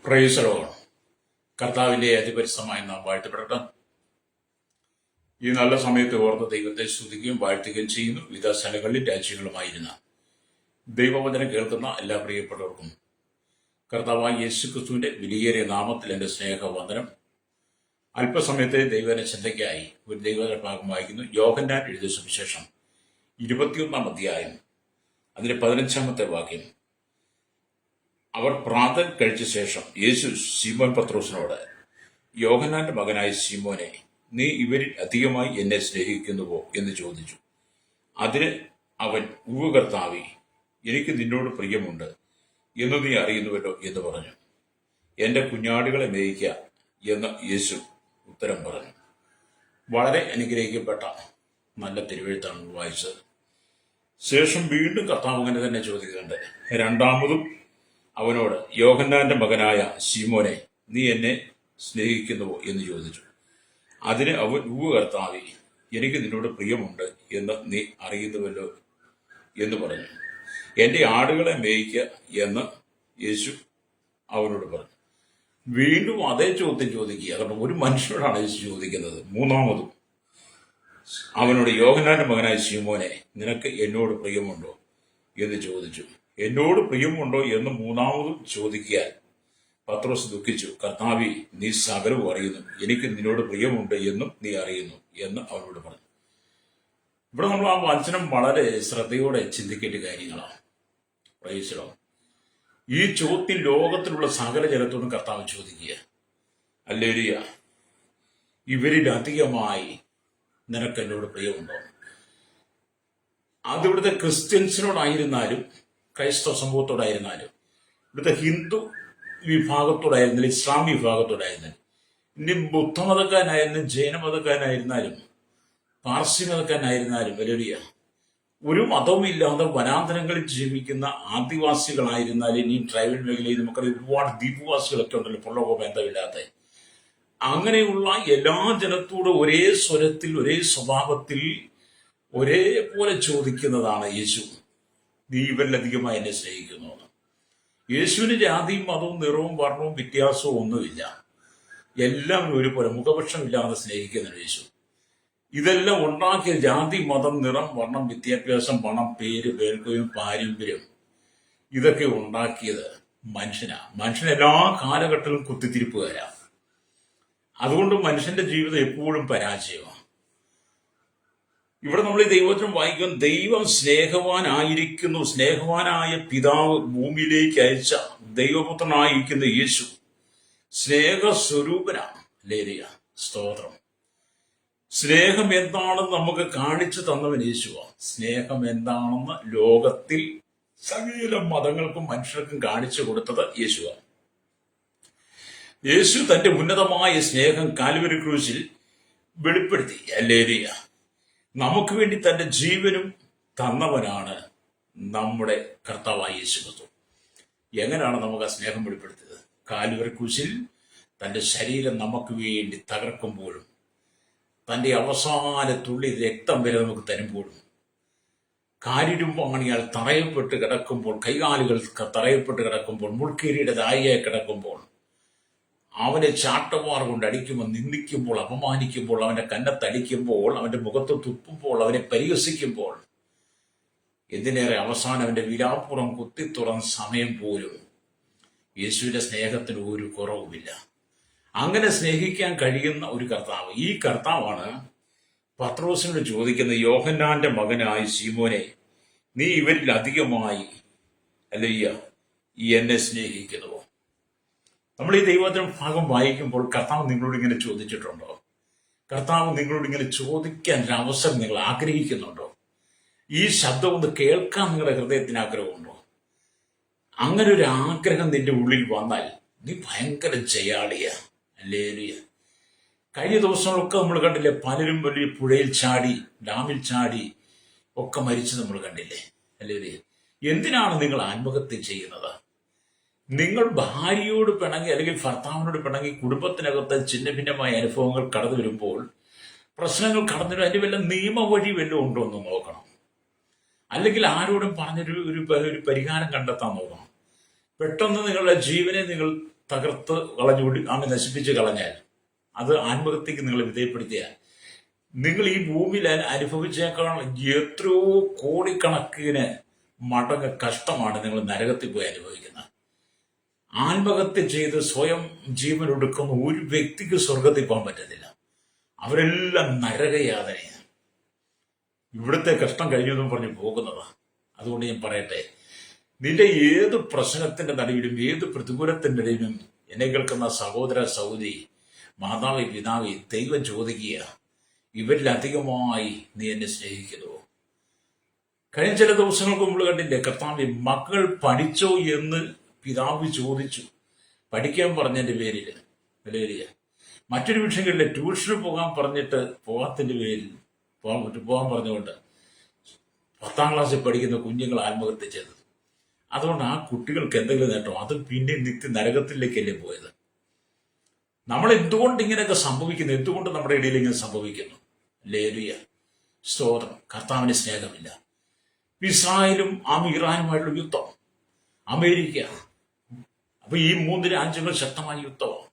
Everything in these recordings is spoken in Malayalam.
Praise Lord. കർത്താവിന്റെ അതിപരിശുദ്ധമായ നാം വാഴ്ത്തപ്പെടട്ടെ. ഈ നല്ല സമയത്ത് ഓർത്ത് ദൈവത്തെ സ്തുതിക്കുകയും വാഴ്ത്തുകയും ചെയ്യുന്നു. വിവിധ സ്ഥലങ്ങളിൽ രാജ്യങ്ങളുമായിരുന്ന ദൈവവചനം കേൾക്കുന്ന എല്ലാ പ്രിയപ്പെട്ടവർക്കും കർത്താവായ യേശുക്രിസ്തുവിന്റെ വിലയേറിയ നാമത്തിൽ എൻ്റെ സ്നേഹവന്ദനം. അല്പസമയത്തെ ദൈവവചന ചിന്തയ്ക്കായി ഒരു ദൈവവചന ഭാഗം വായിക്കുന്നു. യോഹന്നാൻ എഴുതിയ സുവിശേഷം 21 അധ്യായം അതിന്റെ 15 വാക്യം. അവർ പ്രാതൽ കഴിച്ച ശേഷം യേശു ശിമോൻ പത്രോസിനോട്, യോഹന്നാന്റെ മകനായ ശിമോനെ, നീ ഇവരിൽ അധികമായി എന്നെ സ്നേഹിക്കുന്നുവോ എന്ന് ചോദിച്ചു. അതിന് അവൻ, ഉവ്വ് കർത്താവേ, എനിക്ക് നിന്നോട് പ്രിയമുണ്ട് എന്ന് നീ അറിയുന്നുവല്ലോ എന്ന് പറഞ്ഞു. എന്റെ കുഞ്ഞാടുകളെ മേയിക്ക എന്ന് യേശു ഉത്തരം പറഞ്ഞു. വളരെ അനുഗ്രഹിക്കപ്പെട്ട നല്ല തിരുവെഴുത്താണ് വായിച്ചത്. ശേഷം വീണ്ടും കർത്താവ് അങ്ങനെ തന്നെ ചോദിക്കുന്നുണ്ട്. രണ്ടാമതും അവനോട്, യോഹന്നാന്റെ മകനായ ശിമോനെ, നീ എന്നെ സ്നേഹിക്കുന്നുവോ എന്ന് ചോദിച്ചു. അതിന് അവൻ, ഉവ്വ് കർത്താവേ, എനിക്ക് നിന്നോട് പ്രിയമുണ്ട് എന്ന് നീ അറിയുന്നുവല്ലോ എന്ന് പറഞ്ഞു. എന്റെ ആടുകളെ മേയിക്ക എന്ന് യേശു അവനോട് പറഞ്ഞു. വീണ്ടും അതേ ചോദ്യം ചോദിക്കുക. കാരണം ഒരു മനുഷ്യനോടാണ് യേശു ചോദിക്കുന്നത്. മൂന്നാമതും അവനോട്, യോഹന്നാന്റെ മകനായ ശിമോനെ, നിനക്ക് എന്നോട് പ്രിയമുണ്ടോ എന്ന് ചോദിച്ചു. എന്നോട് പ്രിയമുണ്ടോ എന്ന് മൂന്നാമതും ചോദിക്കാൻ പത്രോസ് ദുഃഖിച്ചു. കർത്താവേ, നീ സകലവും അറിയുന്നു, എനിക്ക് നിന്നോട് പ്രിയമുണ്ട് എന്നും നീ അറിയുന്നു എന്ന് അവനോട് പറഞ്ഞു. ഇവിടെ നമ്മൾ ആ വചനം വളരെ ശ്രദ്ധയോടെ ചിന്തിക്കേണ്ട കാര്യങ്ങളാണ്. Praise the Lord. ഈ ചോദ്യം ലോകത്തിലുള്ള സകല ജനത്തോടും കർത്താവ് ചോദിക്കുക. ഹല്ലേലൂയ. ഇവരിൽ അധികമായി നിനക്ക് എന്നോട് പ്രിയമുണ്ടോ? അതിവിടുത്തെ ക്രിസ്ത്യൻസിനോടായിരുന്നാലും ക്രൈസ്തവ സമൂഹത്തോടായിരുന്നാലും ഇവിടുത്തെ ഹിന്ദു വിഭാഗത്തോടായിരുന്നാലും ഇസ്ലാം വിഭാഗത്തോടായിരുന്നാലും ഇനി ബുദ്ധമതക്കാരനായിരുന്നാലും ജൈനമതക്കാരനായിരുന്നാലും പാർസി മതക്കാരനായിരുന്നാലും വലിയ ഒരു മതവുമില്ലാതെ വനാന്തരങ്ങളിൽ ജീവിക്കുന്ന ആദിവാസികളായിരുന്നാലും ഇനി ട്രൈബൽ മേഖലയിൽ നമുക്കറിയാം ഒരുപാട് ദ്വീപവാസികളൊക്കെ ഉണ്ടല്ലോ, പൊള്ളവോ ബന്ധമില്ലാത്ത. അങ്ങനെയുള്ള എല്ലാ ജനത്തോടും ഒരേ സ്വരത്തിൽ ഒരേ സ്വഭാവത്തിൽ ഒരേപോലെ ചോദിക്കുന്നതാണ് യേശു, നീ ഇവരിലധികമായി എന്നെ സ്നേഹിക്കുന്നു. യേശുവിന് ജാതിയും മതവും നിറവും വർണ്ണവും വ്യത്യാസവും ഒന്നുമില്ല. എല്ലാവരും ഒരുപോലെ മുഖപക്ഷമില്ലാതെ സ്നേഹിക്കുന്ന യേശു. ഇതെല്ലാം ഉണ്ടാക്കിയ ജാതി, മതം, നിറം, വർണ്ണം, വിദ്യാഭ്യാസം, പണം, പേര്, പേർക്കയും പാരമ്പര്യം, ഇതൊക്കെ ഉണ്ടാക്കിയത് മനുഷ്യനാണ്. മനുഷ്യൻ എല്ലാ കാലഘട്ടത്തിലും കുത്തിത്തിരിപ്പുകാരാണ്. അതുകൊണ്ട് മനുഷ്യന്റെ ജീവിതം എപ്പോഴും പരാജയമാണ്. ഇവിടെ നമ്മൾ ഈ ദൈവത്തിനും വായിക്കും, ദൈവം സ്നേഹവാനായിരിക്കുന്നു. സ്നേഹവാനായ പിതാവ് ഭൂമിയിലേക്ക് അയച്ച ദൈവപുത്രനായിരിക്കുന്ന യേശു സ്നേഹസ്വരൂപനാണ്. ലേലിയ സ്തോത്രം. സ്നേഹം എന്താണെന്ന് നമുക്ക് കാണിച്ചു തന്നവൻ യേശുവാണ്. സ്നേഹം എന്താണെന്ന് ലോകത്തിൽ സകല മതങ്ങൾക്കും മനുഷ്യർക്കും കാണിച്ചു കൊടുത്തത് യേശുവാണ്. യേശു തന്റെ ഉന്നതമായ സ്നേഹം കാൽവരി ക്രൂശിൽ വെളിപ്പെടുത്തി. ഹല്ലേലൂയ. നമുക്ക് വേണ്ടി തന്റെ ജീവനും തന്നവനാണ് നമ്മുടെ കർത്താവായ യേശു ക്രിസ്തു. എങ്ങനെയാണ് നമുക്ക് ആ സ്നേഹം വെളിപ്പെടുത്തിയത്? കാൽവരി ക്രൂശിൽ തന്റെ ശരീരം നമുക്ക് വേണ്ടി തകർക്കുമ്പോഴും തന്റെ അവസാന തുള്ളി രക്തം വരെ നമുക്ക് തരുമ്പോഴും, കാരിരുമ്പാണിയാൽ തറയപ്പെട്ട് കിടക്കുമ്പോൾ, കൈകാലുകൾ തറയപ്പെട്ട് കിടക്കുമ്പോൾ, മുൾക്കീരിയുടെ ദായിയായി കിടക്കുമ്പോൾ, അവനെ ചാട്ടവാർ കൊണ്ട് അടിക്കുമ്പോൾ, നിന്ദിക്കുമ്പോൾ, അപമാനിക്കുമ്പോൾ, അവന്റെ കന്നത്തടിക്കുമ്പോൾ, അവന്റെ മുഖത്ത് തുപ്പുമ്പോൾ, അവനെ പരിഹസിക്കുമ്പോൾ, എന്തിനേറെ അവസാനം അവന്റെ വിലാപ്പുറം കുത്തിത്തുറന്ന സമയം പോലും യേശുവിന്റെ സ്നേഹത്തിന് ഒരു കുറവുമില്ല. അങ്ങനെ സ്നേഹിക്കാൻ കഴിയുന്ന ഒരു കർത്താവ്. ഈ കർത്താവാണ് പത്രോസിനോട് ചോദിക്കുന്നത്, യോഹന്നാന്റെ മകനായ ശിമോനെ, നീ ഇവരിൽ അധികമായി എന്നെ സ്നേഹിക്കുന്നുവോ? നമ്മൾ ഈ ദൈവവചന ഭാഗം വായിക്കുമ്പോൾ കർത്താവ് നിങ്ങളോട് ഇങ്ങനെ ചോദിച്ചിട്ടുണ്ടോ? കർത്താവ് നിങ്ങളോട് ഇങ്ങനെ ചോദിക്കാൻ ഒരു അവസരം നിങ്ങൾ ആഗ്രഹിക്കുന്നുണ്ടോ? ഈ ശബ്ദം ഒന്ന് കേൾക്കാൻ നിങ്ങളുടെ ഹൃദയത്തിന് ആഗ്രഹമുണ്ടോ? അങ്ങനെ ഒരു ആഗ്രഹം നിന്റെ ഉള്ളിൽ വന്നാൽ നീ ഭയങ്കര ജയാളിയ. ഹല്ലേലൂയ. കഴിഞ്ഞ ദിവസങ്ങളൊക്കെ നമ്മൾ കണ്ടില്ലേ, പലരും വലിയ പുഴയിൽ ചാടി, ഡാമിൽ ചാടി ഒക്കെ മരിച്ച് നമ്മൾ കണ്ടില്ലേ. ഹല്ലേലൂയ. എന്തിനാണ് നിങ്ങൾ ആത്മഹത്യ ചെയ്യുന്നത്? നിങ്ങൾ ഭാര്യയോട് പിണങ്ങി അല്ലെങ്കിൽ ഭർത്താവിനോട് പിണങ്ങി കുടുംബത്തിനകത്ത് ചിന്ന ഭിന്നമായ അനുഭവങ്ങൾ കടന്നു വരുമ്പോൾ, പ്രശ്നങ്ങൾ കടന്നു വരും, അതിന് വല്ല നിയമവഴി വല്ലതും ഉണ്ടോ എന്ന് നോക്കണം. അല്ലെങ്കിൽ ആരോടും പറഞ്ഞൊരു ഒരു പരിഹാരം കണ്ടെത്താൻ നോക്കണം. പെട്ടെന്ന് നിങ്ങളുടെ ജീവനെ നിങ്ങൾ തകർത്ത് കളഞ്ഞുകൂടി ആമെ നശിപ്പിച്ച് കളഞ്ഞാൽ, അത് ആത്മഹത്യക്ക് നിങ്ങളെ വിധേയപ്പെടുത്തിയാൽ, നിങ്ങൾ ഈ ഭൂമിയിൽ അനുഭവിച്ചേക്കാൾ എത്രയോ കോടിക്കണക്കിന് മടങ്ങ് കഷ്ടമാണ് നിങ്ങൾ നരകത്തിൽ പോയി അനുഭവിക്കുന്നത്. ആത്മഹത്യ ചെയ്ത് സ്വയം ജീവൻ ഒടുക്കുന്ന ഒരു വ്യക്തിക്ക് സ്വർഗത്തിൽ പോകാൻ പറ്റത്തില്ല. അവരെല്ലാം നരകയാതനയാണ്. ഇവിടുത്തെ കഷ്ടം കഴിഞ്ഞെന്നും പറഞ്ഞ് പോകുന്നതാ. അതുകൊണ്ട് ഞാൻ പറയട്ടെ, നിന്റെ ഏത് പ്രശ്നത്തിന്റെ നടുവിലും ഏത് പ്രതികൂലത്തിന്റെ ഇടയിലും എന്നെ കേൾക്കുന്ന സഹോദര സഹോദരി, മാതാവി പിതാവി, ദൈവം ചോദിക്കുക, ഇവരിലധികമായി നീ എന്നെ സ്നേഹിക്കുന്നുവോ? കഴിഞ്ഞ ചില ദിവസങ്ങൾക്ക് മുമ്പ് കണ്ടില്ലേ, കർത്താവ് മക്കൾ പഠിച്ചോ എന്ന് പിതാവ് ചോദിച്ചു. പഠിക്കാൻ പറഞ്ഞതിന്റെ പേരിൽ വിലയേറിയ മറ്റൊരു വിഷയങ്ങളിലെ ട്യൂഷന് പോകാൻ പറഞ്ഞിട്ട് പോകാത്തിന്റെ പേരിൽ പോകാൻ പറഞ്ഞുകൊണ്ട് 10ാം ക്ലാസ്സിൽ പഠിക്കുന്ന കുഞ്ഞുങ്ങൾ ആത്മഹത്യ ചെയ്തത്. അതുകൊണ്ട് ആ കുട്ടികൾക്ക് എന്തെങ്കിലും നേട്ടം, അത് പിന്നെ നിത്യ നരകത്തിലേക്കല്ലേ പോയത്. നമ്മൾ എന്തുകൊണ്ട് ഇങ്ങനെയൊക്കെ സംഭവിക്കുന്നു? എന്തുകൊണ്ട് നമ്മുടെ ഇടയിൽ ഇങ്ങനെ സംഭവിക്കുന്നു? ലേലുയ സ്തോത്രം. കർത്താവിന് സ്നേഹമില്ല. ഇസ്രായേലും ഇറാനുമായിട്ടുള്ള യുദ്ധം, അമേരിക്ക, അപ്പൊ ഈ 3 രാജ്യങ്ങൾ ശക്തമായ യുദ്ധമാണ്.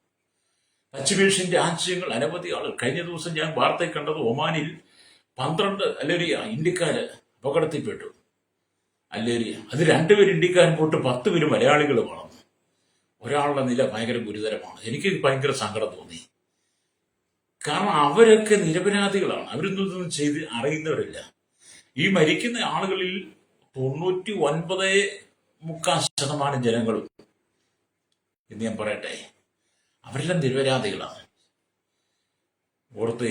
പശ്ചിമേഷ്യൻ രാജ്യങ്ങൾ അനവധി ആളുകൾ. കഴിഞ്ഞ ദിവസം ഞാൻ വാർത്തയിൽ കണ്ടത്, ഒമാനിൽ 12 അല്ലേരിയ ഇന്ത്യക്കാര് അപകടത്തിൽപ്പെട്ടു. അല്ലേരിയ അത് 2 പേര് ഇന്ത്യക്കാരും പോയിട്ട് 10 പേര് മലയാളികൾ വളർന്നു. ഒരാളുടെ നില ഭയങ്കര ഗുരുതരമാണ്. എനിക്ക് ഭയങ്കര സങ്കടം തോന്നി. കാരണം അവരൊക്കെ നിരപരാധികളാണ്. അവരൊന്നും ചെയ്ത് അറിയുന്നവരില്ല. ഈ മരിക്കുന്ന ആളുകളിൽ 99.3% ജനങ്ങളും, എന്ന് ഞാൻ പറയട്ടെ, അവരെല്ലാം നിരപരാധികളാണ്. ഓർത്ത്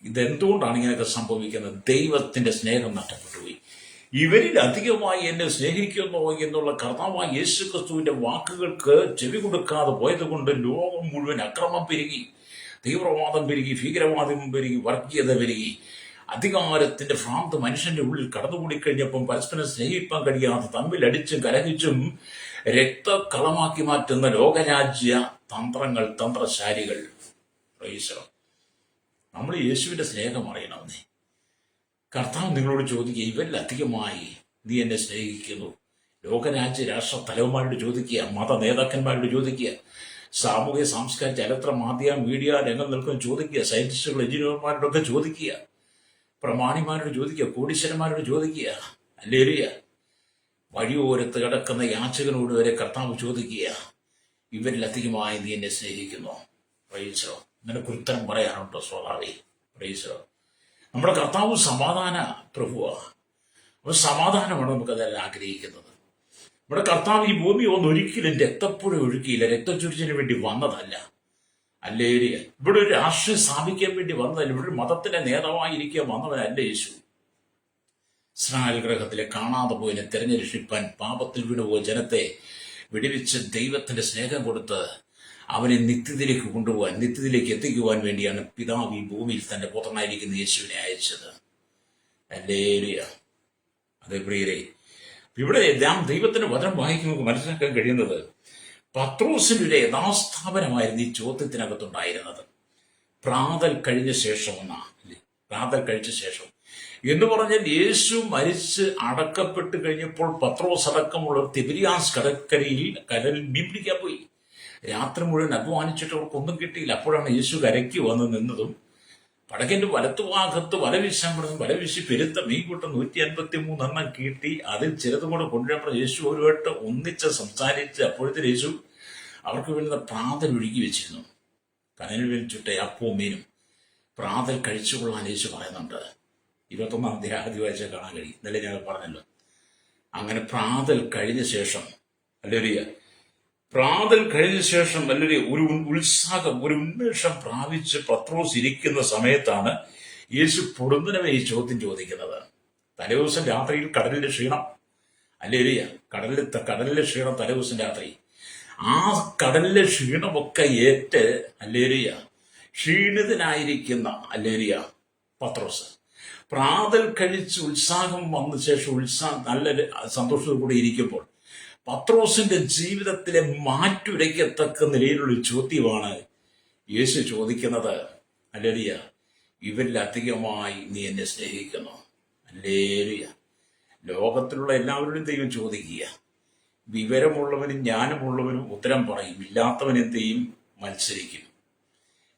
ഇതെന്തുകൊണ്ടാണ് ഇങ്ങനെയൊക്കെ സംഭവിക്കുന്നത്? ദൈവത്തിന്റെ സ്നേഹം നഷ്ടപ്പെട്ടുപോയി. ഇവരിൽ അധികമായി എന്നെ സ്നേഹിക്കുന്നു എന്നുള്ള കർത്താവായ യേശു ക്രിസ്തുവിന്റെ വാക്കുകൾക്ക് ചെവി കൊടുക്കാതെ പോയത് കൊണ്ട് ലോകം മുഴുവൻ അക്രമം പെരുകി, തീവ്രവാദം പെരുകി, ഭീകരവാദം പെരുകി, വർഗീയത പെരുകി, അധികാരത്തിന്റെ ഭ്രാന്ത് മനുഷ്യന്റെ ഉള്ളിൽ കടന്നുകൂടിക്കഴിഞ്ഞപ്പം പരസ്പരം സ്നേഹിപ്പാൻ കഴിയാതെ തമ്മിലടിച്ചും കലഹിച്ചും രക്തക്കളമാക്കി മാറ്റുന്ന ലോകരാജ്യ തന്ത്രങ്ങൾ, തന്ത്രശാലികൾ. നമ്മൾ യേശുവിന്റെ സ്നേഹം അറിയണമെന്നേ. കർത്താവ് നിങ്ങളോട് ചോദിക്കുക, ഇവരിലധികമായി നീ എന്നെ സ്നേഹിക്കുന്നു? ലോകരാജ്യ രാഷ്ട്ര തലവന്മാരോട് ചോദിക്കുക, മത നേതാക്കന്മാരോട് ചോദിക്കുക, സാമൂഹ്യ സാംസ്കാരിക ചരിത്ര മാധ്യമ മീഡിയ രംഗം നിൽക്കുന്ന ചോദിക്കുക, സയന്റിസ്റ്റുകൾ എഞ്ചിനീയർമാരോടൊക്കെ ചോദിക്കുക, പ്രമാണിമാരോട് ചോദിക്കുക, കോടീശ്വരന്മാരോട് ചോദിക്കുക. അല്ലേലുയ വഴിയോരത്ത് കിടക്കുന്ന യാചകനോട് വരെ കർത്താവ് ചോദിക്കുക, ഇവരിലധികമായി നീ എന്നെ സ്നേഹിക്കുന്നു? പ്രൈസോ. നിനക്ക് ഉത്തരം പറയാനുണ്ടോ സ്വഭാവി? പ്രൈസോ. നമ്മുടെ കർത്താവ് സമാധാന പ്രഭുവാണ്. അപ്പോൾ സമാധാനമാണ് നമുക്കതെല്ലാം ആഗ്രഹിക്കുന്നത്. നമ്മുടെ കർത്താവ് ഈ ഭൂമി ഒരിക്കലും രക്തപ്പുഴ ഒഴുക്കിയില്ല. രക്തച്ചൊരിച്ചിന് വേണ്ടി വന്നതല്ല. അല്ലേരിയ ഇവിടെ ഒരു രാഷ്ട്രീയം സ്ഥാപിക്കാൻ വേണ്ടി വന്നതല്ല. ഇവിടെ ഒരു മതത്തിന്റെ നേതാവായിരിക്കാൻ വന്നവനല്ല യേശു. ഇസ്രായേൽ ഗ്രഹത്തിലെ കാണാതെ പോയതിനെ തെരഞ്ഞെടുപ്പാൻ, പാപത്തിൽ വീണുപോയ ജനത്തെ വെടിവെച്ച് ദൈവത്തിന്റെ സ്നേഹം കൊടുത്ത് അവനെ നിത്യത്തിലേക്ക് കൊണ്ടുപോകാൻ, നിത്യത്തിലേക്ക് എത്തിക്കുവാൻ വേണ്ടിയാണ് പിതാവ് ഈ ഭൂമിയിൽ തന്റെ പുത്രനായിരിക്കുന്ന യേശുവിനെ അയച്ചത്. അല്ലേലുയ. അതെ പ്രിയരെ, ഇവിടെ നാം ദൈവത്തിന്റെ വചനം വായിക്കുമ്പോൾ മനസ്സിലാക്കാൻ കഴിയുന്നത്, പത്രോസിന്റെ ഒരു യഥാസ്ഥാപനമായിരുന്നു ഈ ചോദ്യത്തിനകത്തുണ്ടായിരുന്നത്. പ്രാതൽ കഴിഞ്ഞ ശേഷം പ്രാതൽ കഴിച്ച ശേഷം എന്ന് പറഞ്ഞാൽ യേശു മരിച്ച് അടക്കപ്പെട്ട് കഴിഞ്ഞപ്പോൾ പത്രോസ് അടക്കമുള്ള തിബിരിയാസ് കടലിൽ മീൻ പിടിക്കാൻ പോയി. രാത്രി മുഴുവൻ അധ്വാനിച്ചിട്ട് അവർക്കൊന്നും കിട്ടിയില്ല. അപ്പോഴാണ് യേശു കരയ്ക്ക് വന്ന് നിന്നതും പടകിന്റെ വലത്തുഭാഗത്ത് വല വീശാൻ പറഞ്ഞു. വല വീശി പെരുത്ത മീൻകൂട്ടം 153 കിട്ടി. അതിൽ ചിലതും കൂടെ കൊണ്ടുവരപ്പോൾ യേശു ഒരുപാട്ട് ഒന്നിച്ച് സംസാരിച്ച് അപ്പോഴത്തെ യേശു അവർക്ക് വേണ്ടുന്ന പ്രാതൽ ഒഴുകി വെച്ചിരുന്നു. കനലിൽ വെച്ചിട്ട് അപ്പവും മീനും പ്രാതൽ കഴിച്ചുകൊള്ളാൻ യേശു പറയുന്നുണ്ട്. 21-ാം അധ്യായം വായിച്ചാൽ കാണാൻ കഴിയും. ഇന്നലെ ഞാൻ പറഞ്ഞല്ലോ. അങ്ങനെ പ്രാതൽ കഴിഞ്ഞ ശേഷം പ്രാതൽ കഴിഞ്ഞ ശേഷം ഒരു ഉത്സാഹം, ഒരു ഉന്മേഷം പ്രാപിച്ച് പത്രോസ് ഇരിക്കുന്ന സമയത്താണ് യേശു പൊടുന്നനവേ ഈ ചോദ്യം ചോദിക്കുന്നത്. തലേദിവസം രാത്രിയിൽ കടലിന്റെ ക്ഷീണം, കടലിലെ ക്ഷീണം തലേദിവസം രാത്രി. ആ കടലിലെ ക്ഷീണമൊക്കെ ഏറ്റ് ക്ഷീണിതനായിരിക്കുന്ന പത്രോസ് പ്രാതൽ കഴിച്ച് ഉത്സാഹം വന്ന ശേഷം നല്ല സന്തോഷത്തോടു കൂടി ഇരിക്കുമ്പോൾ പത്രോസിന്റെ ജീവിതത്തിലെ മാറ്റുരയ്ക്കത്തക്ക നിലയിലുള്ള ചോദ്യമാണ് യേശു ചോദിക്കുന്നത്. ഇവരിലധികമായി നീ എന്നെ സ്നേഹിക്കുന്നു? ലോകത്തിലുള്ള എല്ലാവരോടും ദൈവം ചോദിക്കുക, വിവരമുള്ളവനും ജ്ഞാനമുള്ളവനും ഉത്തരം പറയും, ഇല്ലാത്തവൻ എന്ത് ചെയ്യും? മത്സരിക്കും.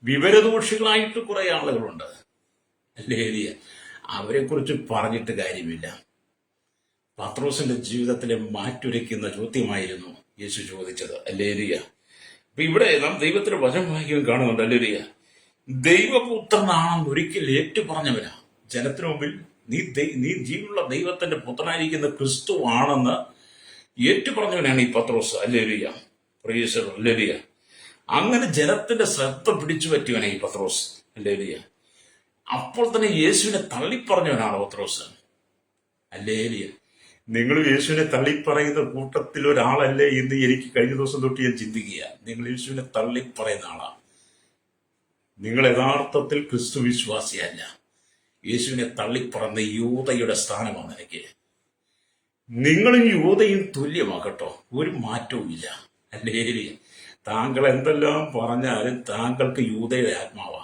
വിവരദോഷികളായിട്ട് കുറെ ആളുകളുണ്ട്, അല്ലേ? അവരെ കുറിച്ച് പറഞ്ഞിട്ട് കാര്യമില്ല. പത്രോസിന്റെ ജീവിതത്തിലെ മാറ്റുരയ്ക്കുന്ന ചോദ്യമായിരുന്നു യേശു ചോദിച്ചത്, അല്ലേ? അപ്പൊ ഇവിടെ നാം ദൈവത്തിന്റെ വചനം വായിക്കുകയും കാണുന്നുണ്ട്, അല്ലേ? ദൈവപുത്രനാണെന്ന് ഒരിക്കൽ ഏറ്റു പറഞ്ഞവനാ ജനത്തിനു മുമ്പിൽ. നീ ജീവനുള്ള ദൈവത്തിന്റെ പുത്രനായിരിക്കുന്ന ക്രിസ്തു ആണെന്ന് ഏറ്റു പറഞ്ഞവനാണ് ഈ പത്രോസ്, അല്ലേ? പ്രിയസർ, അല്ലേ? അങ്ങനെ ജനത്തിന്റെ ശ്രദ്ധ പിടിച്ചു പറ്റിയവനാണ് ഈ പത്രോസ്, അല്ലേ? അപ്പോൾ തന്നെ യേശുവിനെ തള്ളിപ്പറഞ്ഞവനാണ് പത്രോസ്, അല്ലേ? നിങ്ങൾ യേശുവിനെ തള്ളിപ്പറയുന്ന കൂട്ടത്തിൽ ഒരാളല്ലേ എന്ന് എനിക്ക് കഴിഞ്ഞ ദിവസം തൊട്ട് ഞാൻ ചിന്തിക്കുക. നിങ്ങൾ യേശുവിനെ തള്ളിപ്പറയുന്ന ആളാണ്. നിങ്ങൾ യഥാർത്ഥത്തിൽ ക്രിസ്തു വിശ്വാസിയല്ല. യേശുവിനെ തള്ളിപ്പറയുന്ന യൂദയുടെ സ്ഥാനമാണ് എനിക്ക്. നിങ്ങളും യൂദയും തുല്യമാകട്ടോ, ഒരു മാറ്റവും ഇല്ല, അല്ലേ? താങ്കൾ എന്തെല്ലാം പറഞ്ഞാലും താങ്കൾക്ക് യൂദയുടെ ആത്മാവാ.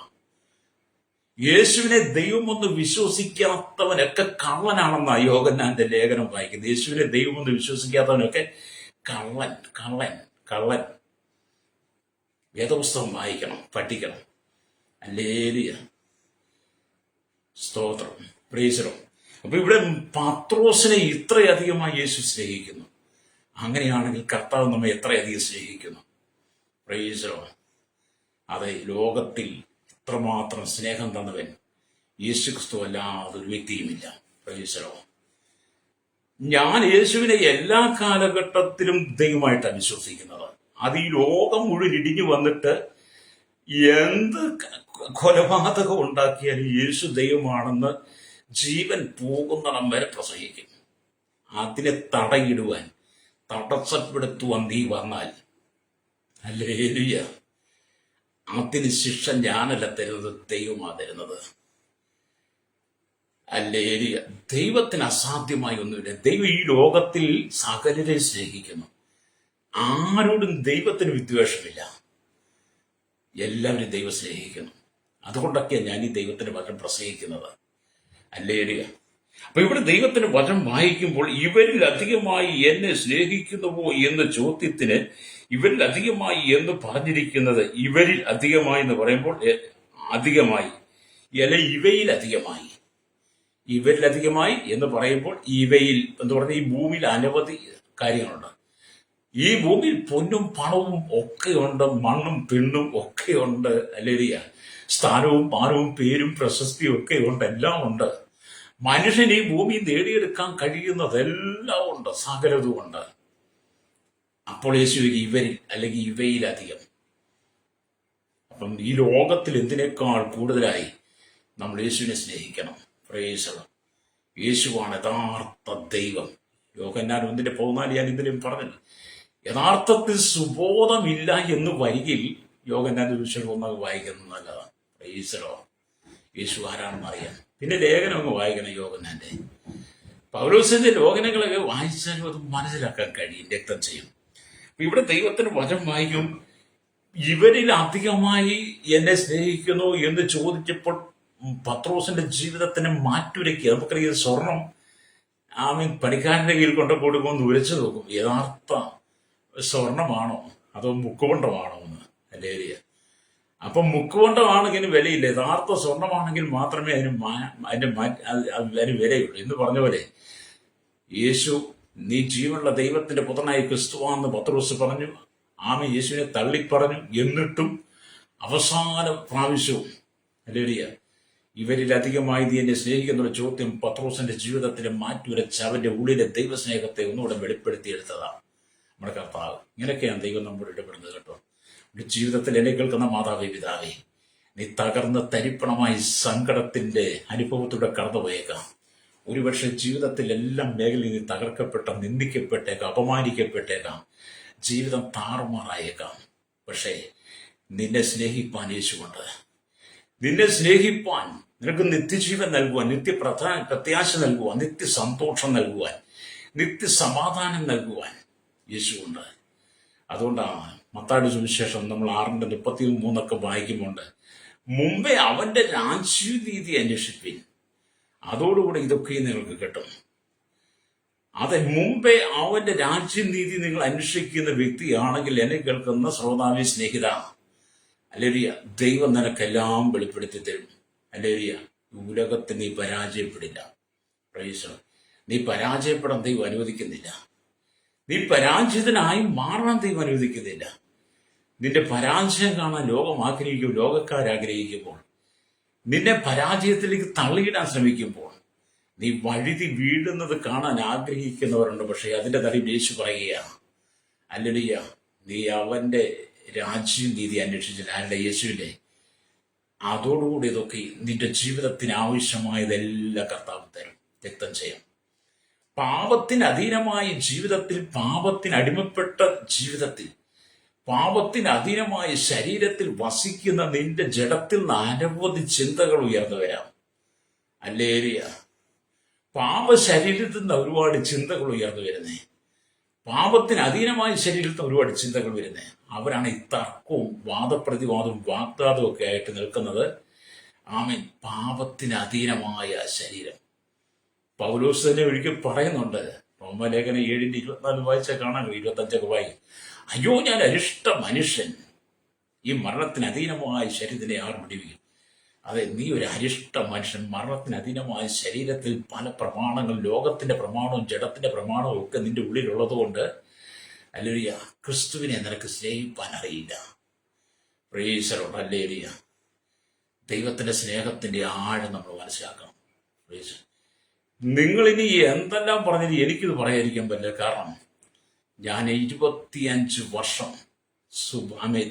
യേശുവിനെ ദൈവമൊന്ന് വിശ്വസിക്കാത്തവനൊക്കെ കള്ളനാണെന്നാ യോഹന്നാന്റെ ലേഖനം വായിക്കുന്നത്. യേശുവിനെ ദൈവമൊന്ന് വിശ്വസിക്കാത്തവനൊക്കെ കള്ളൻ, കള്ളൻ, കള്ളൻ. വേദപുസ്തകം വായിക്കണം, പഠിക്കണം, അല്ലേ? സ്തോത്രം, പ്രൈസറോ. അപ്പൊ ഇവിടെ പത്രോസിനെ ഇത്രയധികമായി യേശു സ്നേഹിക്കുന്നു. അങ്ങനെയാണെങ്കിൽ കർത്താവ് നമ്മെ എത്രയധികം സ്നേഹിക്കുന്നു, പ്രൈസറോ. അതെ, ലോകത്തിൽ ഇത്രമാത്രം സ്നേഹം തന്നവൻ യേശു ക്രിസ്തു അല്ലാതെ ഒരു വ്യക്തിയുമില്ല, പ്രൈസറോ. ഞാൻ യേശുവിനെ എല്ലാ കാലഘട്ടത്തിലും ദൈവമായിട്ടാണ് വിശ്വസിക്കുന്നത്. അത് ഈ ലോകം മുഴുവൻ ഇടിഞ്ഞു വന്നിട്ട് എന്ത് കൊലപാതകം ഉണ്ടാക്കിയാലും യേശു ദൈവമാണെന്ന് ജീവൻ പോകുന്നിടം വരെ പ്രസംഗിക്കും. അതിനെ തടയിടുവാൻ, തടസ്സപ്പെടുത്തുവാൻ നീ വന്നാൽ, ഹല്ലേലൂയ, അതിന് ശിക്ഷ ഞാനല്ല തരുന്നത്, ദൈവമാ തരുന്നത്, ഹല്ലേലൂയ. ദൈവത്തിന് അസാധ്യമായി ഒന്നുമില്ല. ദൈവം ഈ ലോകത്തിൽ സകലരെ സ്നേഹിക്കുന്നു. ആരോടും ദൈവത്തിന് വിദ്വേഷമില്ല. എല്ലാവരും ദൈവം സ്നേഹിക്കുന്നു. അതുകൊണ്ടൊക്കെയാണ് ഞാൻ ഈ ദൈവത്തിന്റെ വചനം പ്രസംഗിക്കുന്നത്, ഹല്ലേലൂയ. അപ്പൊ ഇവിടെ ദൈവത്തിന്റെ വചനം വായിക്കുമ്പോൾ ഇവരിൽ അധികമായി എന്നെ സ്നേഹിക്കുന്നുവോ എന്ന ചോദ്യത്തിന് ഇവരിൽ അധികമായി എന്ന് പറഞ്ഞിരിക്കുന്നത്, ഇവരിൽ അധികമായി എന്ന് പറയുമ്പോൾ അധികമായി അല്ല, ഇവയിൽ അധികമായി. ഇവരിൽ അധികമായി എന്ന് പറയുമ്പോൾ ഇവയിൽ എന്ന് പറഞ്ഞാൽ ഈ ഭൂമിയിൽ അനവധി കാര്യങ്ങളുണ്ട്. ഈ ഭൂമിയിൽ പൊന്നും പണവും ഒക്കെയുണ്ട്, മണ്ണും പെണ്ണും ഒക്കെയുണ്ട്, അല്ലേരിയ. സ്ഥാനവും മാനവും പേരും പ്രശസ്തിയും ഒക്കെ ഉണ്ട്, എല്ലാം ഉണ്ട്. മനുഷ്യൻ ഈ ഭൂമി നേടിയെടുക്കാൻ കഴിയുന്നതെല്ലാം ഉണ്ട്, സകലതും ഉണ്ട്. അപ്പോൾ യേശു ഇവരിൽ അല്ലെങ്കിൽ ഇവയിലധികം. അപ്പം ഈ ലോകത്തിൽ എന്തിനേക്കാൾ കൂടുതലായി നമ്മൾ യേശുവിനെ സ്നേഹിക്കണം. Praise the Lord. യേശുവാണ് യഥാർത്ഥ ദൈവം. യോഹന്നാൻ 1:14 ഞാൻ ഇതിലും പറഞ്ഞില്ല. യഥാർത്ഥത്തിൽ സുബോധമില്ല എന്ന് വരികിൽ യോഹന്നാന്റെ വിഷയം ഒന്നത് വായിക്കുന്നത് നല്ലതാണ്. Praise the Lord. യേശു ആരാണെന്ന് അറിയാം. പിന്നെ ലേഖനം അങ്ങ് വായിക്കണം യോഹന്നാന്റെ. പൗലോസിന്റെ ലേഖനങ്ങളൊക്കെ വായിച്ചാലും അത് മനസ്സിലാക്കാൻ കഴിയും, രക്തം ചെയ്യും. ഇവിടെ ദൈവത്തിന് വചനം വായിക്കും. ഇവരിൽ അധികമായി എന്നെ സ്നേഹിക്കുന്നു എന്ന് ചോദിച്ചപ്പോൾ പത്രോസിന്റെ ജീവിതത്തിന് മാറ്റുരയ്ക്കുക. നമുക്കറിയാം, സ്വർണം പണിക്കാരന്റെ കയ്യിൽ കൊണ്ട് കൊടുക്കുമെന്ന് ഉരച്ചു നോക്കും, യഥാർത്ഥ സ്വർണമാണോ അതോ മുക്കുകൊണ്ടമാണോ എന്ന്, അല്ലേരിയ. അപ്പൊ മുക്കുകൊണ്ടമാണെങ്കിൽ വിലയില്ല, യഥാർത്ഥ സ്വർണമാണെങ്കിൽ മാത്രമേ അതിന് വിലയുള്ളൂ എന്ന് പറഞ്ഞ പോലെ യേശു നീ ജീവനുള്ള ദൈവത്തിന്റെ പുത്രനായ ക്രിസ്തുവാന്ന് പത്രോസ് പറഞ്ഞു. ആമേ യേശുവിനെ തള്ളിപ്പറഞ്ഞു. എന്നിട്ടും അവസാന പ്രാവശ്യവും അല്ലേരിയ ഇവരിലധികമായി നീ എന്നെ സ്നേഹിക്കുന്ന ചോദ്യം പത്രോസിന്റെ ജീവിതത്തിലെ മാറ്റുരച്ച് അവന്റെ ഉള്ളിലെ ദൈവസ്നേഹത്തെ ഒന്നുകൂടെ വെളിപ്പെടുത്തിയെടുത്തതാണ് നമ്മുടെ കർത്താവ്. ഇങ്ങനെയൊക്കെയാണ് ദൈവം നമ്മോട് ഇടപെടുന്നത് കേട്ടോ. ജീവിതത്തിൽ എന്നെ കേൾക്കുന്ന മാതാവേ, പിതാവേ, നീ തകർന്ന തരിപ്പണമായി സങ്കടത്തിന്റെ അനുഭവത്തിലൂടെ കടന്നുപോയേക്കാം. ഒരുപക്ഷെ ജീവിതത്തിൽ എല്ലാം മേഖലയിൽ നീ തകർക്കപ്പെട്ട, നിന്ദിക്കപ്പെട്ടേക്കാം, അപമാനിക്കപ്പെട്ടേക്കാം, ജീവിതം താറുമാറായേക്കാം. പക്ഷേ നിന്നെ സ്നേഹിപ്പാൻ യേശുവുണ്ട്. നിന്നെ സ്നേഹിപ്പാൻ, നിനക്ക് നിത്യജീവൻ നൽകുവാൻ, പ്രത്യാശ നൽകുവാൻ, നിത്യസന്തോഷം നൽകുവാൻ, നിത്യസമാധാനം നൽകുവാൻ യേശുവുണ്ട്. അതുകൊണ്ടാണ് മത്തായിയുടെ സുവിശേഷം നമ്മൾ 6:33 വായിക്കുമ്പോണ്ട്, മുമ്പേ അവന്റെ രാജ്യനീതി അന്വേഷിപ്പിൻ, അതോടുകൂടി ഇതൊക്കെ നിങ്ങൾക്ക് കിട്ടും. അത് മുമ്പേ അവന്റെ രാജ്യനീതി നിങ്ങൾ അന്വേഷിക്കുന്ന വ്യക്തിയാണെങ്കിൽ എന്നെ കേൾക്കുന്ന ശ്രോതാവി സ്നേഹിത, അല്ലേരിയ, ദൈവം നിനക്കെല്ലാം വെളിപ്പെടുത്തി തരും. അല്ലേരിയ, ഉലകത്തിൽ നീ പരാജയപ്പെടില്ല. പ്രൈസ്. നീ പരാജയപ്പെടാൻ ദൈവം അനുവദിക്കുന്നില്ല. നീ പരാജിതനായി മാറാൻ ദൈവം അനുവദിക്കുന്നില്ല. നിന്റെ പരാജയം കാണാൻ ലോകം ആഗ്രഹിക്കും, ലോകക്കാരാഗ്രഹിക്കുമ്പോൾ, നിന്നെ പരാജയത്തിലേക്ക് തള്ളിയിടാൻ ശ്രമിക്കുമ്പോൾ, നീ വഴുതി വീഴുന്നത് കാണാൻ ആഗ്രഹിക്കുന്നവരുണ്ട്. പക്ഷെ അതിന്റെ നടുവിൽ യേശു പറയുകയാണ്, അല്ലടിയ, നീ അവന്റെ രാജ്യം നീതി അന്വേഷിച്ചില്ല, ആരുടെ? യേശുവിന്റെ. അതോടുകൂടി ഇതൊക്കെ നിന്റെ ജീവിതത്തിന് ആവശ്യമായതെല്ലാം കർത്താവ് തരും, വ്യക്തം ചെയ്യും. പാപത്തിന് അധീനമായ ജീവിതത്തിൽ, പാപത്തിന് അടിമപ്പെട്ട ജീവിതത്തിൽ, പാപത്തിന് അധീനമായ ശരീരത്തിൽ വസിക്കുന്ന നിന്റെ ജഡത്തിൽ നിന്ന് അനവധി ചിന്തകൾ ഉയർന്നു വരാം. അല്ലേരിയ, പാപ ശരീരത്തിൽ നിന്ന് ഒരുപാട് ചിന്തകൾ ഉയർന്നു വരുന്നേ. പാപത്തിന് അധീനമായ ശരീരത്തിൽ നിന്ന് ഒരുപാട് ചിന്തകൾ വരുന്നേ. അവരാണ് ഈ തർക്കവും വാദപ്രതിവാദവും വാഗ്ദാദവും ഒക്കെ ആയിട്ട് നിൽക്കുന്നത്. ആമേൻ. പാപത്തിന് അധീനമായ ശരീരം. പൗലോസ് തന്നെ ഒരിക്കൽ പറയുന്നുണ്ട്, റോമലേഖനം 7:24 വായിച്ചാൽ കാണാൻ, 25 വായിക്കും. അയ്യോ, ഞാൻ അരിഷ്ട മനുഷ്യൻ, ഈ മരണത്തിന് അധീനമായ ശരീരത്തിനെ ആർ വിടുവിക്കും. അതെ, നീ ഒരു അരിഷ്ട മനുഷ്യൻ. മരണത്തിന് അധീനമായ ശരീരത്തിൽ പല പ്രമാണങ്ങൾ, ലോകത്തിന്റെ പ്രമാണവും ജഡത്തിന്റെ പ്രമാണവും ഒക്കെ നിന്റെ ഉള്ളിലുള്ളത് കൊണ്ട്, അല്ലേലിയ, ക്രിസ്തുവിനെ നിനക്ക് സ്നേഹിപ്പാൻ അറിയില്ല. പ്രേസലോട്. അല്ലേലിയ, ദൈവത്തിന്റെ സ്നേഹത്തിന്റെ ആഴം നമ്മൾ മനസ്സിലാക്കണം. പ്രേസ്. നിങ്ങളിനി എന്തെല്ലാം പറഞ്ഞത് എനിക്കിത് പറയാതിരിക്കാൻ പറ്റില്ല. കാരണം ഞാൻ 25 വർഷം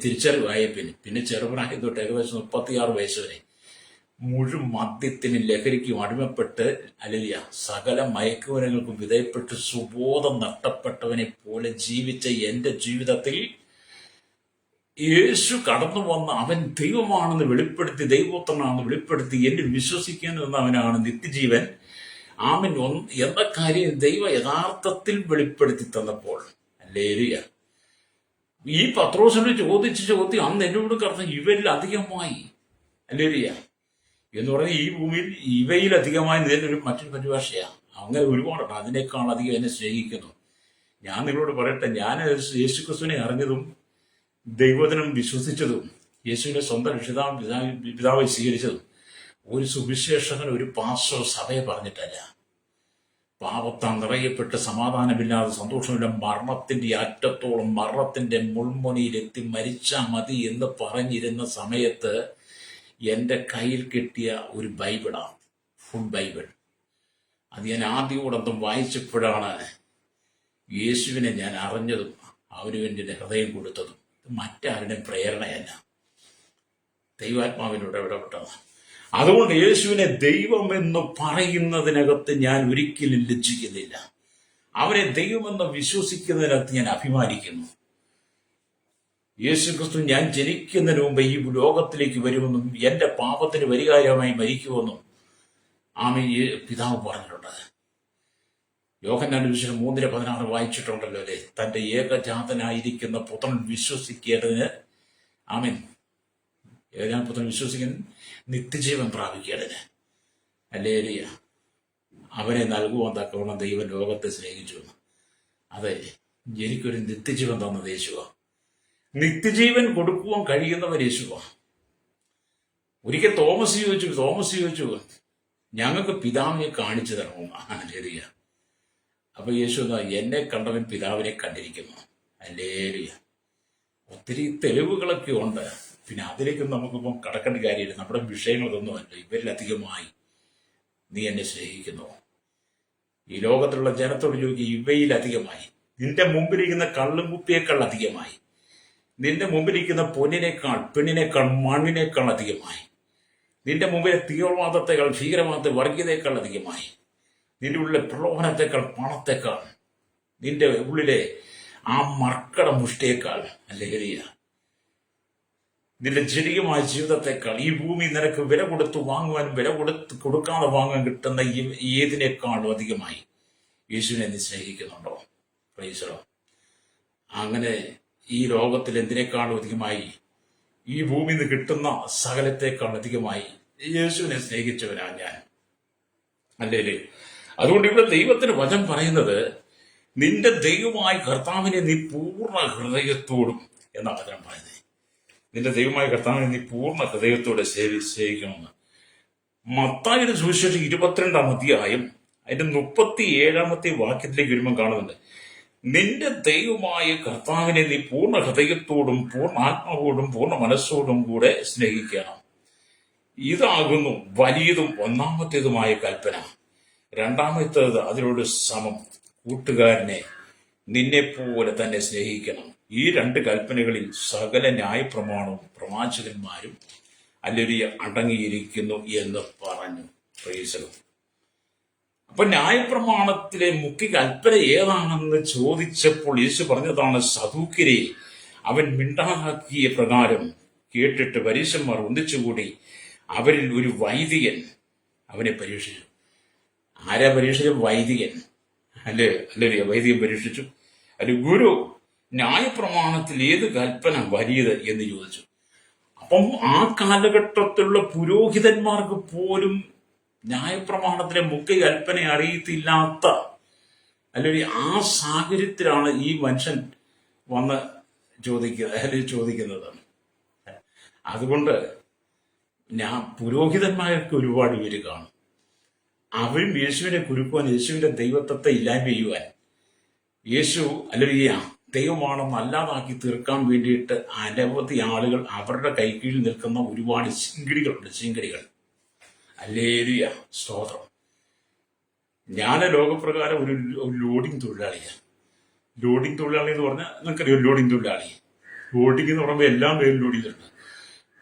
തിരിച്ചറിവായ പിന്നെ ചെറുപ്രായം തൊട്ട് ഏകദേശം 36 വയസ്സ് വരെ മുഴുവൻ മദ്യത്തിനും ലഹരിക്കും അടിമപ്പെട്ട്, അല്ലേലിയ, സകല മയക്കുമരുന്നുകൾക്കും വിധേയപ്പെട്ട് സുബോധം നഷ്ടപ്പെട്ടവനെ പോലെ ജീവിച്ച എന്റെ ജീവിതത്തിൽ യേശു കടന്നു വന്ന് അവൻ ദൈവമാണെന്ന് വെളിപ്പെടുത്തി, ദൈവപുത്രനാണെന്ന് വെളിപ്പെടുത്തി, എന്നെ വിശ്വസിക്കുന്നവനാണ് നിത്യജീവൻ. ആമൻ എന്ന കാര്യം ദൈവം യഥാർത്ഥത്തിൽ വെളിപ്പെടുത്തി തന്നപ്പോൾ, അല്ലേലിയ, ഈ പത്രോസിനോട് ചോദിച്ച ചോദ്യം അന്ന് എന്നോട് കർത്താവ് ഇവരിൽ അധികമായി, അല്ലേലിയ, എന്ന് പറഞ്ഞാൽ ഈ ഭൂമിയിൽ ഇവയിൽ അധികമായി ഇതിനൊരു മറ്റൊരു പരിഭാഷയാണ്. അങ്ങനെ ഒരുപാടുണ്ട്. അതിനേക്കാൾ അധികം എന്നെ സ്നേഹിക്കുന്നു. ഞാൻ നിങ്ങളോട് പറയട്ടെ, ഞാൻ യേശുക്രിസ്തുവിനെ അറിഞ്ഞതും ദൈവവചനം വിശ്വസിച്ചതും യേശുവിന്റെ സ്വന്തം പിതാവായി സ്വീകരിച്ചതും ഒരു സുവിശേഷകൻ, ഒരു പാസ്റ്റർ സഭയെ പറഞ്ഞിട്ടല്ല. പാപത്താൽ നിറയപ്പെട്ട് സമാധാനമില്ലാതെ സന്തോഷമില്ല, മരണത്തിന്റെ അറ്റത്തോളം, മരണത്തിന്റെ മുൾമുനയിലെത്തി മരിച്ചാൽ മതി എന്ന് പറഞ്ഞിരുന്ന സമയത്ത് എൻ്റെ കയ്യിൽ കിട്ടിയ ഒരു ബൈബിളാണ്, ഫുൾ ബൈബിൾ. അത് ഞാൻ ആദ്യമോടൊന്നും വായിച്ചപ്പോഴാണ് യേശുവിനെ ഞാൻ അറിഞ്ഞതും അവന് വേണ്ടി എൻ്റെ ഹൃദയം കൊടുത്തതും. മറ്റാരുടെയും പ്രേരണയല്ല, ദൈവാത്മാവിനോട് ഇടപെട്ടതാണ്. അതുകൊണ്ട് യേശുവിനെ ദൈവമെന്ന് പറയുന്നതിനകത്ത് ഞാൻ ഒരിക്കലും ലജ്ജിക്കുന്നില്ല. അവനെ ദൈവമെന്ന് വിശ്വസിക്കുന്നതിനകത്ത് ഞാൻ അഭിമാനിക്കുന്നു. യേശു ക്രിസ്തു ഞാൻ ജനിക്കുന്നതിന് മുമ്പ് ഈ ലോകത്തിലേക്ക് വരുമെന്നും എന്റെ പാപത്തിന് പരിഹാരമായി മരിക്കുമെന്നും ആമേൻ പിതാവ് പറഞ്ഞിട്ടുണ്ട്. യോഹന്നാന്റെ സുവിശേഷം 3:16 വായിച്ചിട്ടുണ്ടല്ലോ അല്ലേ? തന്റെ ഏകജാതനായിരിക്കുന്ന പുത്രൻ വിശ്വസിക്കേണ്ടതിന്, ആമേൻ, പുത്രൻ വിശ്വസിക്കുന്ന നിത്യജീവൻ പ്രാപിക്കേണ്ടതിന്, അല്ലേലിയ, അവനെ നൽകുവാൻ തക്കവണ്ണം ദൈവം ലോകത്തെ സ്നേഹിച്ചു. അതെ, എനിക്കൊരു നിത്യജീവൻ തന്നത് യേശുവാ. നിത്യജീവൻ കൊടുക്കുവാൻ കഴിയുന്നവൻ യേശുവാ. ഒരിക്കൽ തോമസ് ചോദിച്ചു, ഞങ്ങൾക്ക് പിതാവിനെ കാണിച്ചു തരണോ? അല്ലേലിയ. അപ്പൊ യേശു എന്നെ കണ്ടവൻ പിതാവിനെ കണ്ടിരിക്കുന്നു. അല്ലേലിയ. ഒത്തിരി തെളിവുകളൊക്കെ ഉണ്ട്. പിന്നെ അതിലേക്ക് നമുക്കിപ്പം കടക്കേണ്ട കാര്യമില്ല. നമ്മുടെ വിഷയങ്ങളൊന്നുമല്ല. ഇവരിലധികമായി നീ എന്നെ സ്നേഹിക്കുന്നു. ഈ ലോകത്തിലുള്ള ജനത്തോട് ചോദിക്കുക, ഇവയിലധികമായി, നിന്റെ മുമ്പിലിരിക്കുന്ന കള്ളും കുപ്പിയേക്കാൾ അധികമായി, നിന്റെ മുമ്പിലിരിക്കുന്ന പൊന്നിനേക്കാൾ, പെണ്ണിനേക്കാൾ, മണ്ണിനേക്കാൾ അധികമായി, നിന്റെ മുമ്പിലെ തീവ്രവാദത്തെക്കാൾ, ഭീകരവാദത്തെ, വർഗീയതയേക്കാൾ അധികമായി, നിന്റെ ഉള്ളിലെ പ്രലോഭനത്തെക്കാൾ, പണത്തെക്കാൾ, നിന്റെ ഉള്ളിലെ ആ മർക്കട മുഷ്ടിയേക്കാൾ, ലഹരിയ, നിന്റെ ജനികമായ ജീവിതത്തെക്കാൾ, ഈ ഭൂമി നിനക്ക് വില കൊടുത്ത് വാങ്ങുവാനും വില കൊടുക്കാതെ വാങ്ങാൻ കിട്ടുന്ന ഏതിനേക്കാളും അധികമായി യേശുവിനെ നീ സ്നേഹിക്കുന്നുണ്ടോ? പ്രൈസറോ. അങ്ങനെ ഈ ലോകത്തിൽ എന്തിനേക്കാളും അധികമായി, ഈ ഭൂമിയിൽ നിന്ന് കിട്ടുന്ന സകലത്തെക്കാൾ അധികമായി യേശുവിനെ സ്നേഹിച്ചവനാ ഞാൻ, അല്ലേ? അതുകൊണ്ട് ഇവിടെ ദൈവത്തിന് വചനം പറയുന്നത് നിന്റെ ദൈവമായ കർത്താവിനെ നീ പൂർണ്ണ ഹൃദയത്തോടും എന്നാണ് വചനം പറയുന്നത്. നിന്റെ ദൈവമായ കർത്താവിനെ നീ പൂർണ്ണ ഹൃദയത്തോടെ സേവിക്കണമെന്ന്. മത്തായിയുടെ സുവിശേഷം 22-ാം അധ്യായം അതിന്റെ 37-ാമത്തെ വാക്യത്തിലേക്ക് വരുമ്പോൾ കാണുന്നുണ്ട്, നിന്റെ ദൈവമായ കർത്താവിനെ നീ പൂർണ്ണ ഹൃദയത്തോടും പൂർണ്ണ ആത്മാവോടും പൂർണ്ണ മനസ്സോടും കൂടെ സ്നേഹിക്കണം. ഇതാകുന്നു വലിയതും ഒന്നാമത്തേതുമായ കൽപ്പന. രണ്ടാമത്തേത് അതിനോട് സമം, കൂട്ടുകാരനെ നിന്നെ പോലെ തന്നെ സ്നേഹിക്കണം. ഈ രണ്ട് കൽപ്പനകളിൽ സകല ന്യായപ്രമാണവും പ്രവാചകന്മാരും അല്ലെങ്കിൽ അടങ്ങിയിരിക്കുന്നു എന്ന് പറഞ്ഞു. പ്രൈസലോ. അപ്പൊ ന്യായപ്രമാണത്തിലെ മുഖ്യ കൽപ്പന ഏതാണെന്ന് ചോദിച്ചപ്പോൾ യേശു പറഞ്ഞതാണ്, സദൂക്യരെ അവൻ മിണ്ടാക്കിയ പ്രകാരം കേട്ടിട്ട് പരീശന്മാർ ഒന്നിച്ചുകൂടി അവരിൽ ഒരു വൈദികൻ അവനെ പരീക്ഷിച്ചു. ആരാ പരീക്ഷിച്ച? വൈദികൻ അല്ലേ? വൈദികൻ പരീക്ഷിച്ചു. അല്ലെ, ഗുരു, ന്യായപ്രമാണത്തിൽ ഏത് കൽപ്പന വലിയത് എന്ന് ചോദിച്ചു. അപ്പം ആ കാലഘട്ടത്തിലുള്ള പുരോഹിതന്മാർക്ക് പോലും ന്യായപ്രമാണത്തിലെ മുഖ്യ കൽപ്പന അറിയത്തില്ലാത്ത അല്ലെങ്കിൽ ആ സാഹചര്യത്തിലാണ് ഈ മനുഷ്യൻ വന്ന് ചോദിക്കുന്നത്. അതുകൊണ്ട് പുരോഹിതന്മാർക്ക് ഒരുപാട് പേര് കാണും. അവരും യേശുവിനെ കുരുക്കുവാൻ, യേശുവിന്റെ ദൈവത്വത്തെ ഇല്ലായ്മ ചെയ്യുവാൻ, യേശു അല്ലെങ്കിൽ ദൈവമാണെന്ന് അല്ലാതാക്കി തീർക്കാൻ വേണ്ടിയിട്ട് അനവധി ആളുകൾ അവരുടെ കൈക്കീഴിൽ നിൽക്കുന്ന ഒരുപാട് ചിങ്കിടികൾ. ഹല്ലേലൂയ, സ്തോത്രം. ഞാൻ ലോകപ്രകാരം ഒരു ലോഡിംഗ് തൊഴിലാളിയാണ്. ലോഡിംഗ് തൊഴിലാളി എന്ന് പറഞ്ഞാൽ നിങ്ങൾക്കറിയാം, ലോഡിംഗ് തൊഴിലാളി. ലോഡിംഗ് എന്ന് പറയുമ്പോൾ എല്ലാം പേരും ലോഡ് ചെയ്തിട്ടുണ്ട്.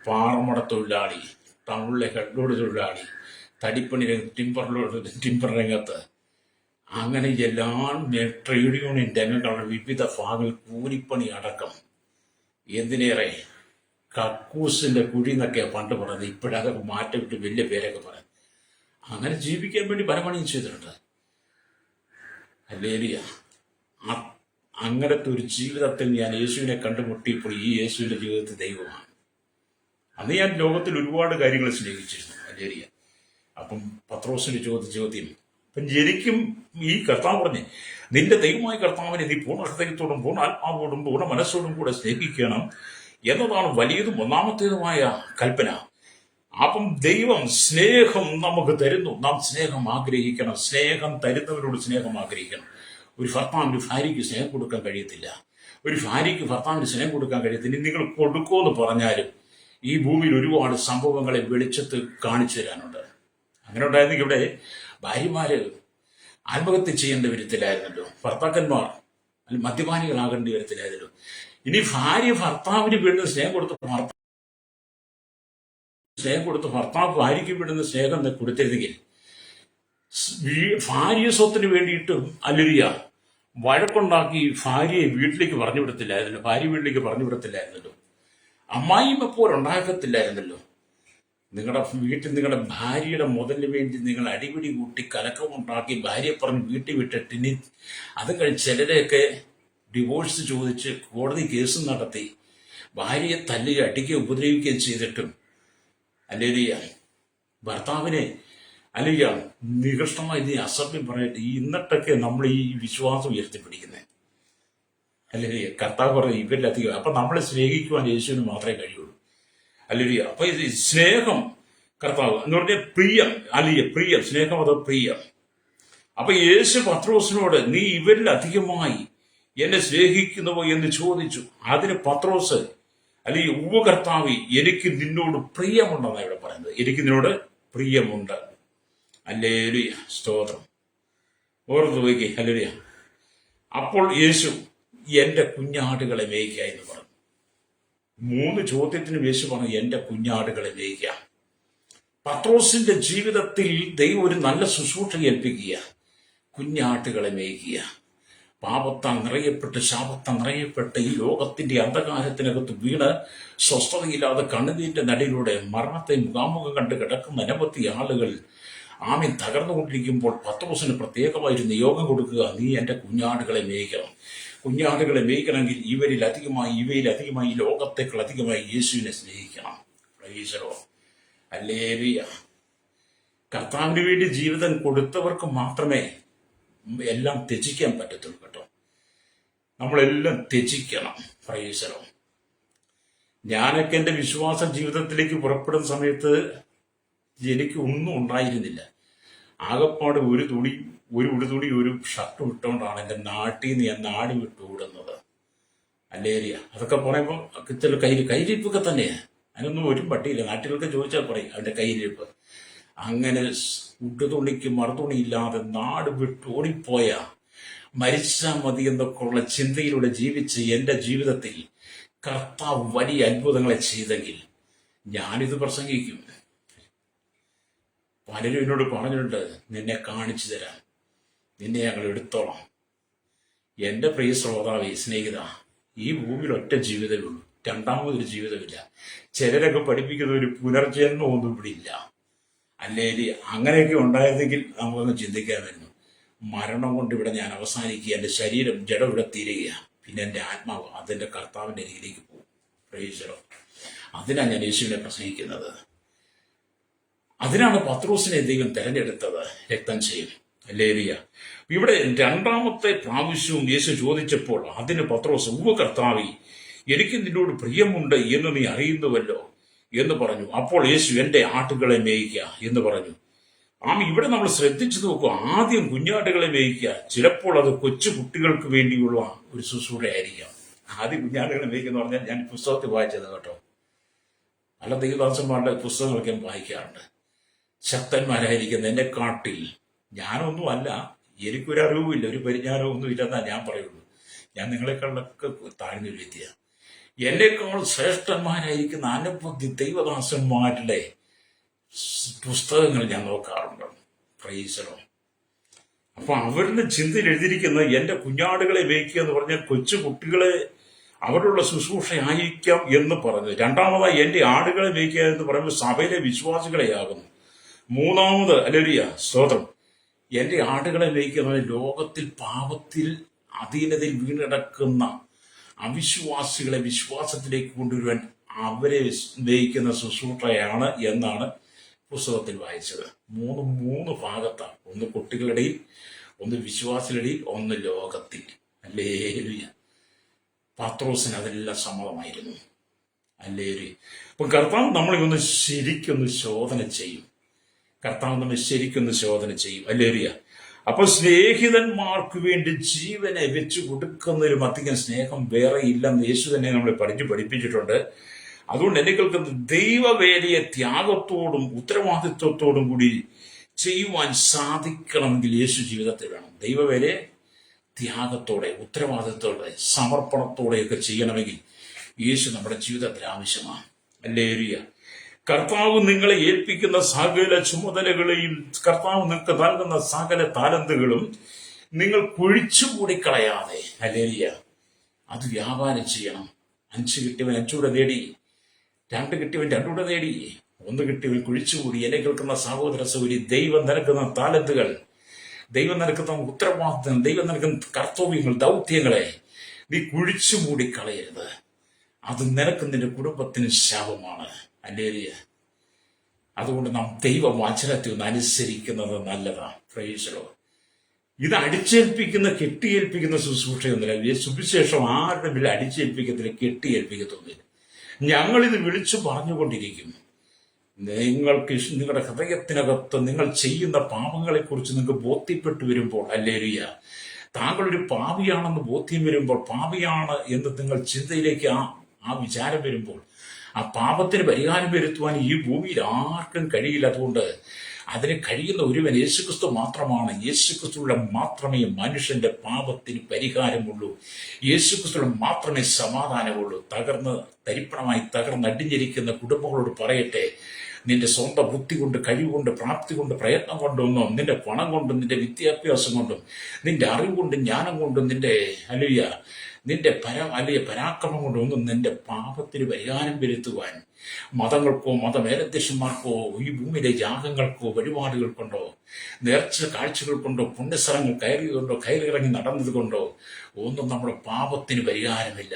പാറമട തൊഴിലാളി, ടൗണിലെ ഹെഡ് ലോഡ് തൊഴിലാളി, തടിപ്പണി ടിമ്പർ രംഗത്ത്, അങ്ങനെ എല്ലാ ട്രേഡ് യൂണിയൻ രംഗങ്ങളുടെ വിവിധ ഭാഗങ്ങൾ, കൂലിപ്പണി അടക്കം. എന്തിനേറെ കക്കൂസിന്റെ കുഴി എന്നൊക്കെയാണ് പണ്ട് പറഞ്ഞത്. ഇപ്പോഴതൊക്കെ മാറ്റം വിട്ട് വലിയ പേരൊക്കെ പറയും. അങ്ങനെ ജീവിക്കാൻ വേണ്ടി പരമണിയും ചെയ്തിട്ടുണ്ട്. ഹല്ലേലൂയ. അങ്ങനത്തെ ഒരു ജീവിതത്തിൽ ഞാൻ യേശുവിനെ കണ്ടുമുട്ടിയപ്പോൾ ഈ യേശുവിന്റെ ജീവിതത്തിൽ ദൈവമാണ്. അന്ന് ഞാൻ ലോകത്തിൽ ഒരുപാട് കാര്യങ്ങൾ സ്നേഹിച്ചിരുന്നു. ഹല്ലേലൂയ. അപ്പം പത്രോസിന് ചോദ്യം, അപ്പം എനിക്കും ഈ കർത്താവ് പറഞ്ഞ്, നിന്റെ ദൈവമായ കർത്താവിനെ നീ പൂർണ്ണ ഹൃദയത്തോടും പൂർണ്ണ ആത്മാവോടും പൂർണ്ണ മനസ്സോടും കൂടെ സ്നേഹിക്കണം എന്നതാണ് വലിയതും ഒന്നാമത്തേതുമായ കൽപ്പന. അപ്പം ദൈവം സ്നേഹം നമുക്ക് തരുന്നു. നാം സ്നേഹം ആഗ്രഹിക്കണം. സ്നേഹം തരുന്നവരോട് സ്നേഹം ആഗ്രഹിക്കണം. ഒരു ഭർത്താവിന് ഭാര്യയ്ക്ക് സ്നേഹം കൊടുക്കാൻ കഴിയത്തില്ല. ഒരു ഭാര്യയ്ക്ക് ഭർത്താവിന് സ്നേഹം കൊടുക്കാൻ കഴിയത്തില്ല. നിങ്ങൾ കൊടുക്കുമെന്ന് പറഞ്ഞാലും ഈ ഭൂമിയിൽ ഒരുപാട് സംഭവങ്ങളെ വെളിച്ചത്ത് കാണിച്ചു തരാനുണ്ട്. അങ്ങനെ ഉണ്ടായിരുന്നെങ്കിൽ ഇവിടെ ഭാര്യമാര് ആത്മഹത്യ ചെയ്യേണ്ട വരത്തില്ലായിരുന്നല്ലോ, ഭർത്താക്കന്മാർ മദ്യപാനികളാകേണ്ടി വരത്തില്ലായിരുന്നല്ലോ. ഇനി ഭാര്യ ഭർത്താവിന് വീണ്ടും സ്നേഹം കൊടുത്ത് ഭർത്താവ് ഭാര്യയ്ക്ക് വീണ്ടുന്ന സ്നേഹം കൊടുത്തിരുന്നെങ്കിൽ ഭാര്യ സ്വത്തിന് വേണ്ടിയിട്ടും അല്ലിയ വഴക്കുണ്ടാക്കി ഭാര്യയെ വീട്ടിലേക്ക് പറഞ്ഞു വിടത്തില്ലായിരുന്നല്ലോ, ഭാര്യ വീട്ടിലേക്ക് പറഞ്ഞു വിടത്തില്ലായിരുന്നല്ലോ, അമ്മായിമ്മ പോലുണ്ടാക്കത്തില്ലായിരുന്നല്ലോ. നിങ്ങളുടെ വീട്ടിൽ നിങ്ങളുടെ ഭാര്യയുടെ മുതലിന് വേണ്ടി നിങ്ങൾ അടിപിടി കൂട്ടി കലക്കമുണ്ടാക്കി ഭാര്യയെ പറഞ്ഞ് വീട്ടിൽ വിട്ടിട്ട് ഇനി അത് കഴിഞ്ഞ് ചിലരെയൊക്കെ ഡിവോഴ്സ് ചോദിച്ച് കോടതി കേസ് നടത്തി ഭാര്യയെ തല്ലുകയും അടിക്കുകയും ഉപദ്രവിക്കുകയും ചെയ്തിട്ടും അല്ലെങ്കിൽ ഭർത്താവിനെ അല്ലെങ്കിൽ നികൃഷ്ടമായി നീ അസഭ്യം പറഞ്ഞിട്ട് ഇന്നിട്ടൊക്കെ നമ്മൾ ഈ വിശ്വാസം ഉയർത്തിപ്പിടിക്കുന്നത്. അല്ലെങ്കിൽ കർത്താവ് പറഞ്ഞ ഇവരിലധികം. അപ്പൊ നമ്മളെ സ്നേഹിക്കുവാൻ യേശുവിന് മാത്രമേ കഴിയുള്ളൂ. അല്ലെങ്കിൽ അപ്പൊ ഇത് സ്നേഹം കർത്താവ് എന്ന് പറഞ്ഞാൽ പ്രിയം, അല്ലെങ്കിൽ പ്രിയം, സ്നേഹം അത് പ്രിയം. അപ്പൊ യേശു പത്രോസിനോട് നീ ഇവരിൽ അധികമായി എന്നെ സ്നേഹിക്കുന്നുവോ എന്ന് ചോദിച്ചു. അതിന് പത്രോസ് അല്ലെങ്കിൽ കർത്താവ്, എനിക്ക് നിന്നോട് പ്രിയമുണ്ടെന്നാണ് ഇവിടെ പറയുന്നത്. എനിക്ക് നിന്നോട് പ്രിയമുണ്ട്. ഹല്ലേലൂയ, സ്തോത്രം. ഓർത്ത് പോയിക്കേ. ഹല്ലേലൂയ. അപ്പോൾ യേശു എന്റെ കുഞ്ഞാടുകളെ മേയ്ക്കുക എന്ന് പറഞ്ഞു. 3 ചോദ്യത്തിനും യേശു പറഞ്ഞു എന്റെ കുഞ്ഞാടുകളെ മേയ്ക്കുക. പത്രോസിന്റെ ജീവിതത്തിൽ ദൈവം ഒരു നല്ല ശുശ്രൂഷ ഏൽപ്പിക്കുക, കുഞ്ഞാട്ടുകളെ മേയ്ക്കുക. പാപത്താൽ നിറയപ്പെട്ട് ശാപത്താൽ നിറയപ്പെട്ട് ഈ ലോകത്തിന്റെ അന്ധകാരത്തിനകത്ത് വീണ് സ്വസ്ഥതയില്ലാതെ കണ്ണുനീരിന്റെ നടിയിലൂടെ മരണത്തെ മുഖാമുഖം കണ്ട് കിടക്കുന്ന അനവധി ആളുകൾ ആമീൻ തകർന്നുകൊണ്ടിരിക്കുമ്പോൾ പത്രോസിന് പ്രത്യേകമായൊരു നിയോഗം കൊടുക്കുക, നീ എന്റെ കുഞ്ഞാടുകളെ മേയ്ക്കണം. കുഞ്ഞാടുകളെ മേയ്ക്കണമെങ്കിൽ ഇവയിൽ അധികമായി ഈ ലോകത്തേക്കാൾ അധികമായി യേശുവിനെ സ്നേഹിക്കണം. Praise the Lord. ഹല്ലേലൂയ. കർത്താവിന് വേണ്ടി ജീവിതം കൊടുത്തവർക്ക് മാത്രമേ എല്ലാം ത്യജിക്കാൻ പറ്റത്തുള്ളൂ കേട്ടോ. നമ്മളെല്ലാം ത്യജിക്കണം. പ്രൈസലോ. ഞാനൊക്കെ എൻ്റെ വിശ്വാസ ജീവിതത്തിലേക്ക് പുറപ്പെടുന്ന സമയത്ത് എനിക്ക് ഒന്നും ഉണ്ടായിരുന്നില്ല. ആകപ്പാട് ഒരു ഉടുതുണി ഒരു ഷർട്ട് വിട്ടുകൊണ്ടാണ് എൻ്റെ നാട്ടിൽ നിന്ന് ഞാൻ നാട് വിട്ടു ഓടുന്നത്. അല്ലേരിയ അതൊക്കെ പറയുമ്പോൾ ചില കയ്യിരിപ്പൊക്കെ തന്നെയാണ്. അതിനൊന്നും ഒരു പട്ടിയില്ല. നാട്ടിലൊക്കെ ചോദിച്ചാൽ പറയും അവൻ്റെ കയ്യിരിപ്പ്. അങ്ങനെ ഉടുതുണിക്ക് മറുതുണി ഇല്ലാതെ നാട് വിട്ട് ഓടിപ്പോയ മരിച്ചാൽ മതി എന്നൊക്കെയുള്ള ചിന്തയിലൂടെ ജീവിച്ച് എൻ്റെ ജീവിതത്തിൽ കർത്താവ് വലിയ അത്ഭുതങ്ങളെ ചെയ്തെങ്കിൽ ഞാനിത് പ്രസംഗിക്കും. പലരും എന്നോട് പറഞ്ഞിട്ടുണ്ട്, നിന്നെ കാണിച്ചു തരാം, നിന്നെ ഞങ്ങൾ എടുത്തോളാം. എൻ്റെ പ്രിയ ശ്രോതാവേ, സ്നേഹിത, ഈ ഭൂമിയിൽ ഒറ്റ ജീവിതമേ ഉള്ളൂ, രണ്ടാമതൊരു ജീവിതമില്ല. ചിലരൊക്കെ പഠിപ്പിക്കുന്ന ഒരു പുനർജന്മമൊന്നും ഇവിടെ ഇല്ല. അല്ലെങ്കിൽ അങ്ങനെയൊക്കെ ഉണ്ടായിരുന്നെങ്കിൽ നമുക്കൊന്ന് ചിന്തിക്കാമായിരുന്നു. മരണം കൊണ്ട് ഇവിടെ ഞാൻ അവസാനിക്കുക, എൻ്റെ ശരീരം ജഡം ഇവിടെ തീരുക, പിന്നെ എൻ്റെ ആത്മാവ് അതിൻ്റെ കർത്താവിൻ്റെ അരികിലേക്ക് പോകും. പ്രൈസലോ. അതിനാണ് ഞാൻ യേശുവിനെ പ്രസംഗിക്കുന്നത്. അതിനാണ് പത്രോസിനെ ദൈവം തെരഞ്ഞെടുത്തത്. രക്തം ചെയ്യും. ഹല്ലേലൂയ. ഇവിടെ രണ്ടാമത്തെ പ്രാവശ്യവും യേശു ചോദിച്ചപ്പോൾ അതിന് പത്രോസ്, ഉവ്വ് കർത്താവേ, എനിക്ക് നിന്നോട് പ്രിയമുണ്ട് എന്ന് നീ അറിയുന്നുവല്ലോ എന്ന് പറഞ്ഞു. അപ്പോൾ യേശു, എൻ്റെ ആട്ടുകളെ മേയിക്കുക എന്ന് പറഞ്ഞു. ഇവിടെ നമ്മൾ ശ്രദ്ധിച്ചു നോക്കുക. ആദ്യം കുഞ്ഞാട്ടുകളെ മേയിക്കുക. ചിലപ്പോൾ അത് കൊച്ചു കുട്ടികൾക്ക് വേണ്ടിയുള്ള ഒരു ശുശ്രൂഷയായിരിക്കാം. ആദ്യം കുഞ്ഞാട്ടുകളെ മേയിക്കുന്ന പറഞ്ഞാൽ ഞാൻ പുസ്തകത്തിൽ വായിച്ചത് കേട്ടോ. പല ദൈവദാസന്മാരുടെ പുസ്തകങ്ങളൊക്കെ വായിക്കാറുണ്ട്. ശക്തന്മാരായിരിക്കുന്ന എന്നെ കാട്ടിൽ ഞാനൊന്നും അല്ല, എനിക്കൊരറിവുമില്ല, ഒരു പരിജ്ഞാനമൊന്നും ഇല്ലെന്നാ ഞാൻ പറയുള്ളൂ. ഞാൻ നിങ്ങളെക്കാളൊക്കെ താഴ്ന്നൊരു വ്യക്തിയാണ്. എന്നേക്കാൾ ശ്രേഷ്ഠന്മാരായിരിക്കുന്ന അനവധി ദൈവദാസന്മാരുടെ പുസ്തകങ്ങൾ ഞാൻ നോക്കാറുണ്ട്. പ്രൈസലോ. അപ്പൊ അവരുടെ ചിന്തയിൽ എഴുതിയിരിക്കുന്നത് എൻ്റെ കുഞ്ഞാടുകളെ മേയ്ക്കുക എന്ന് പറഞ്ഞാൽ കൊച്ചു കുട്ടികളെ അവരുടെ ശുശ്രൂഷയായിരിക്കാം എന്ന് പറഞ്ഞു. രണ്ടാമതായി എൻ്റെ ആടുകളെ മേയ്ക്കുക എന്ന് പറയുമ്പോൾ സഭയിലെ വിശ്വാസികളെയാകുന്നു. മൂന്നാമത് ഹല്ലേലൂയ സ്തോത്രം, എൻ്റെ ആടുകളെ മേയ്ക്കുക ലോകത്തിൽ പാപത്തിൽ അധീനതയിൽ വീണിടക്കുന്ന അവിശ്വാസികളെ വിശ്വാസത്തിലേക്ക് കൊണ്ടുവരുവാൻ അവരെ മേയ്ക്കുന്ന ശുശ്രൂഷയാണ് എന്നാണ് പുസ്തകത്തിൽ വായിച്ചത്. മൂന്ന് ഭാഗത്താണ്. ഒന്ന് കുട്ടികളുടെയിൽ, ഒന്ന് വിശ്വാസികളുടെയിൽ, ഒന്ന് ലോകത്തിൽ. ഹല്ലേലൂയ. പത്രോസിന് അതെല്ലാം സമ്മതമായിരുന്നു. ഹല്ലേലൂയ. അപ്പൊ കർത്താവ് നമ്മളെ ഒന്ന് ശരിക്കൊന്ന് ശോധന ചെയ്യും. ഹല്ലേലൂയ. അപ്പൊ സ്നേഹിതന്മാർക്ക് വേണ്ടി ജീവനെ വെച്ചു കൊടുക്കുന്നതിലും അധികം സ്നേഹം വേറെ ഇല്ലെന്ന് യേശു തന്നെ നമ്മളെ പഠിപ്പിച്ചിട്ടുണ്ട്. അതുകൊണ്ട് എന്നെ കേൾക്കുന്ന ദൈവവേലയെ ത്യാഗത്തോടും ഉത്തരവാദിത്വത്തോടും കൂടി ചെയ്യുവാൻ സാധിക്കണമെങ്കിൽ യേശു ജീവിതത്തിൽ വേണം. ദൈവവേലയെ ത്യാഗത്തോടെ, ഉത്തരവാദിത്വത്തോടെ, സമർപ്പണത്തോടെയൊക്കെ ചെയ്യണമെങ്കിൽ യേശു നമ്മുടെ ജീവിതത്തിൽ ആവശ്യമാണ്. ഹല്ലേലൂയ. കർത്താവ് നിങ്ങളെ ഏൽപ്പിക്കുന്ന സകല ചുമതലകളെയും, കർത്താവ് നിങ്ങൾക്ക് നൽകുന്ന സകല താലന്തുകളും നിങ്ങൾ കുഴിച്ചുകൂടി കളയാതെ, ഹല്ലേലൂയ, അത് വ്യാപാരം ചെയ്യണം. 5 കിട്ടിയവൻ 5 കൂടെ നേടി, 2 കിട്ടിയവൻ 2 കൂടെ നേടി, 1 കിട്ടിയവൻ കുഴിച്ചുകൂടി. എന്നെ കേൾക്കുന്ന സഹോദര സഹോദരി, ദൈവം നൽകുന്ന താലന്തുകൾ, ദൈവം നൽകുന്ന ഉത്തരവാദിത്തം, ദൈവം നൽകുന്ന കർത്തവ്യങ്ങൾ, ദൗത്യങ്ങളെ നീ കുഴിച്ചുകൂടി കളയരുത്. അത് നിനക്ക് നിന്റെ കുടുംബത്തിന് ശാപമാണ്. ഹല്ലേലൂയ. അതുകൊണ്ട് നാം ദൈവവചനത്തെ ഒന്ന് അനുസരിക്കുന്നത് നല്ലതാണ്. പ്രൈസലോ. ഇത് അടിച്ചേൽപ്പിക്കുന്ന, കെട്ടിയേൽപ്പിക്കുന്ന ശുശ്രൂഷയൊന്നുമില്ല. സുവിശേഷം ആരുടെ മേലെ അടിച്ചേൽപ്പിക്കത്തില്ല, കെട്ടിയേൽപ്പിക്കത്തൊന്നുമില്ല. ഞങ്ങളിത് വിളിച്ചു പറഞ്ഞുകൊണ്ടിരിക്കും. നിങ്ങൾക്ക് നിങ്ങളുടെ ഹൃദയത്തിനകത്ത് നിങ്ങൾ ചെയ്യുന്ന പാപങ്ങളെക്കുറിച്ച് നിങ്ങൾക്ക് ബോധ്യപ്പെട്ടു വരുമ്പോൾ, ഹല്ലേലൂയ, താങ്കളൊരു പാപിയാണെന്ന് ബോധ്യം വരുമ്പോൾ, പാപിയാണ് എന്ന് നിങ്ങൾ ചിന്തയിലേക്ക് ആ വിചാരം വരുമ്പോൾ, ആ പാപത്തിന് പരിഹാരം വരുത്തുവാൻ ഈ ഭൂമിയിൽ ആർക്കും കഴിയില്ല. അതുകൊണ്ട് അതിന് കഴിയുന്ന ഒരുവൻ യേശുക്രിസ്തു മാത്രമാണ്. യേശുക്രിസ്തുവിലൂടെ മാത്രമേ മനുഷ്യന്റെ പാപത്തിന് പരിഹാരമുള്ളൂ. യേശുക്രിസ്തുവിലൂടെ മാത്രമേ സമാധാനമുള്ളൂ. തകർന്നടിഞ്ഞിരിക്കുന്ന കുടുംബങ്ങളോട് പറയട്ടെ, നിന്റെ സ്വന്തം ബുദ്ധി കൊണ്ട്, കഴിവുകൊണ്ട്, പ്രാപ്തി കൊണ്ട്, പ്രയത്നം കൊണ്ടൊന്നും, നിന്റെ പണം കൊണ്ടും, നിന്റെ വിദ്യാഭ്യാസം കൊണ്ടും, നിന്റെ അറിവ് കൊണ്ടും, ജ്ഞാനം കൊണ്ടും, നിന്റെ പരാക്രമം കൊണ്ടൊന്നും നിന്റെ പാപത്തിന് പരിഹാരം വരുത്തുവാൻ മതങ്ങൾക്കോ മതമേലധ്യക്ഷന്മാർക്കോ ഈ ഭൂമിയിലെ യാഗങ്ങൾക്കോ വഴിപാടുകൾ കൊണ്ടോ, നേർച്ച കാഴ്ചകൾ കൊണ്ടോ, പുണ്യസ്ഥലങ്ങൾ കയറിയതുകൊണ്ടോ, കയറിയിറങ്ങി നടന്നത് കൊണ്ടോ ഒന്നും നമ്മുടെ പാപത്തിന് പരിഹാരമില്ല.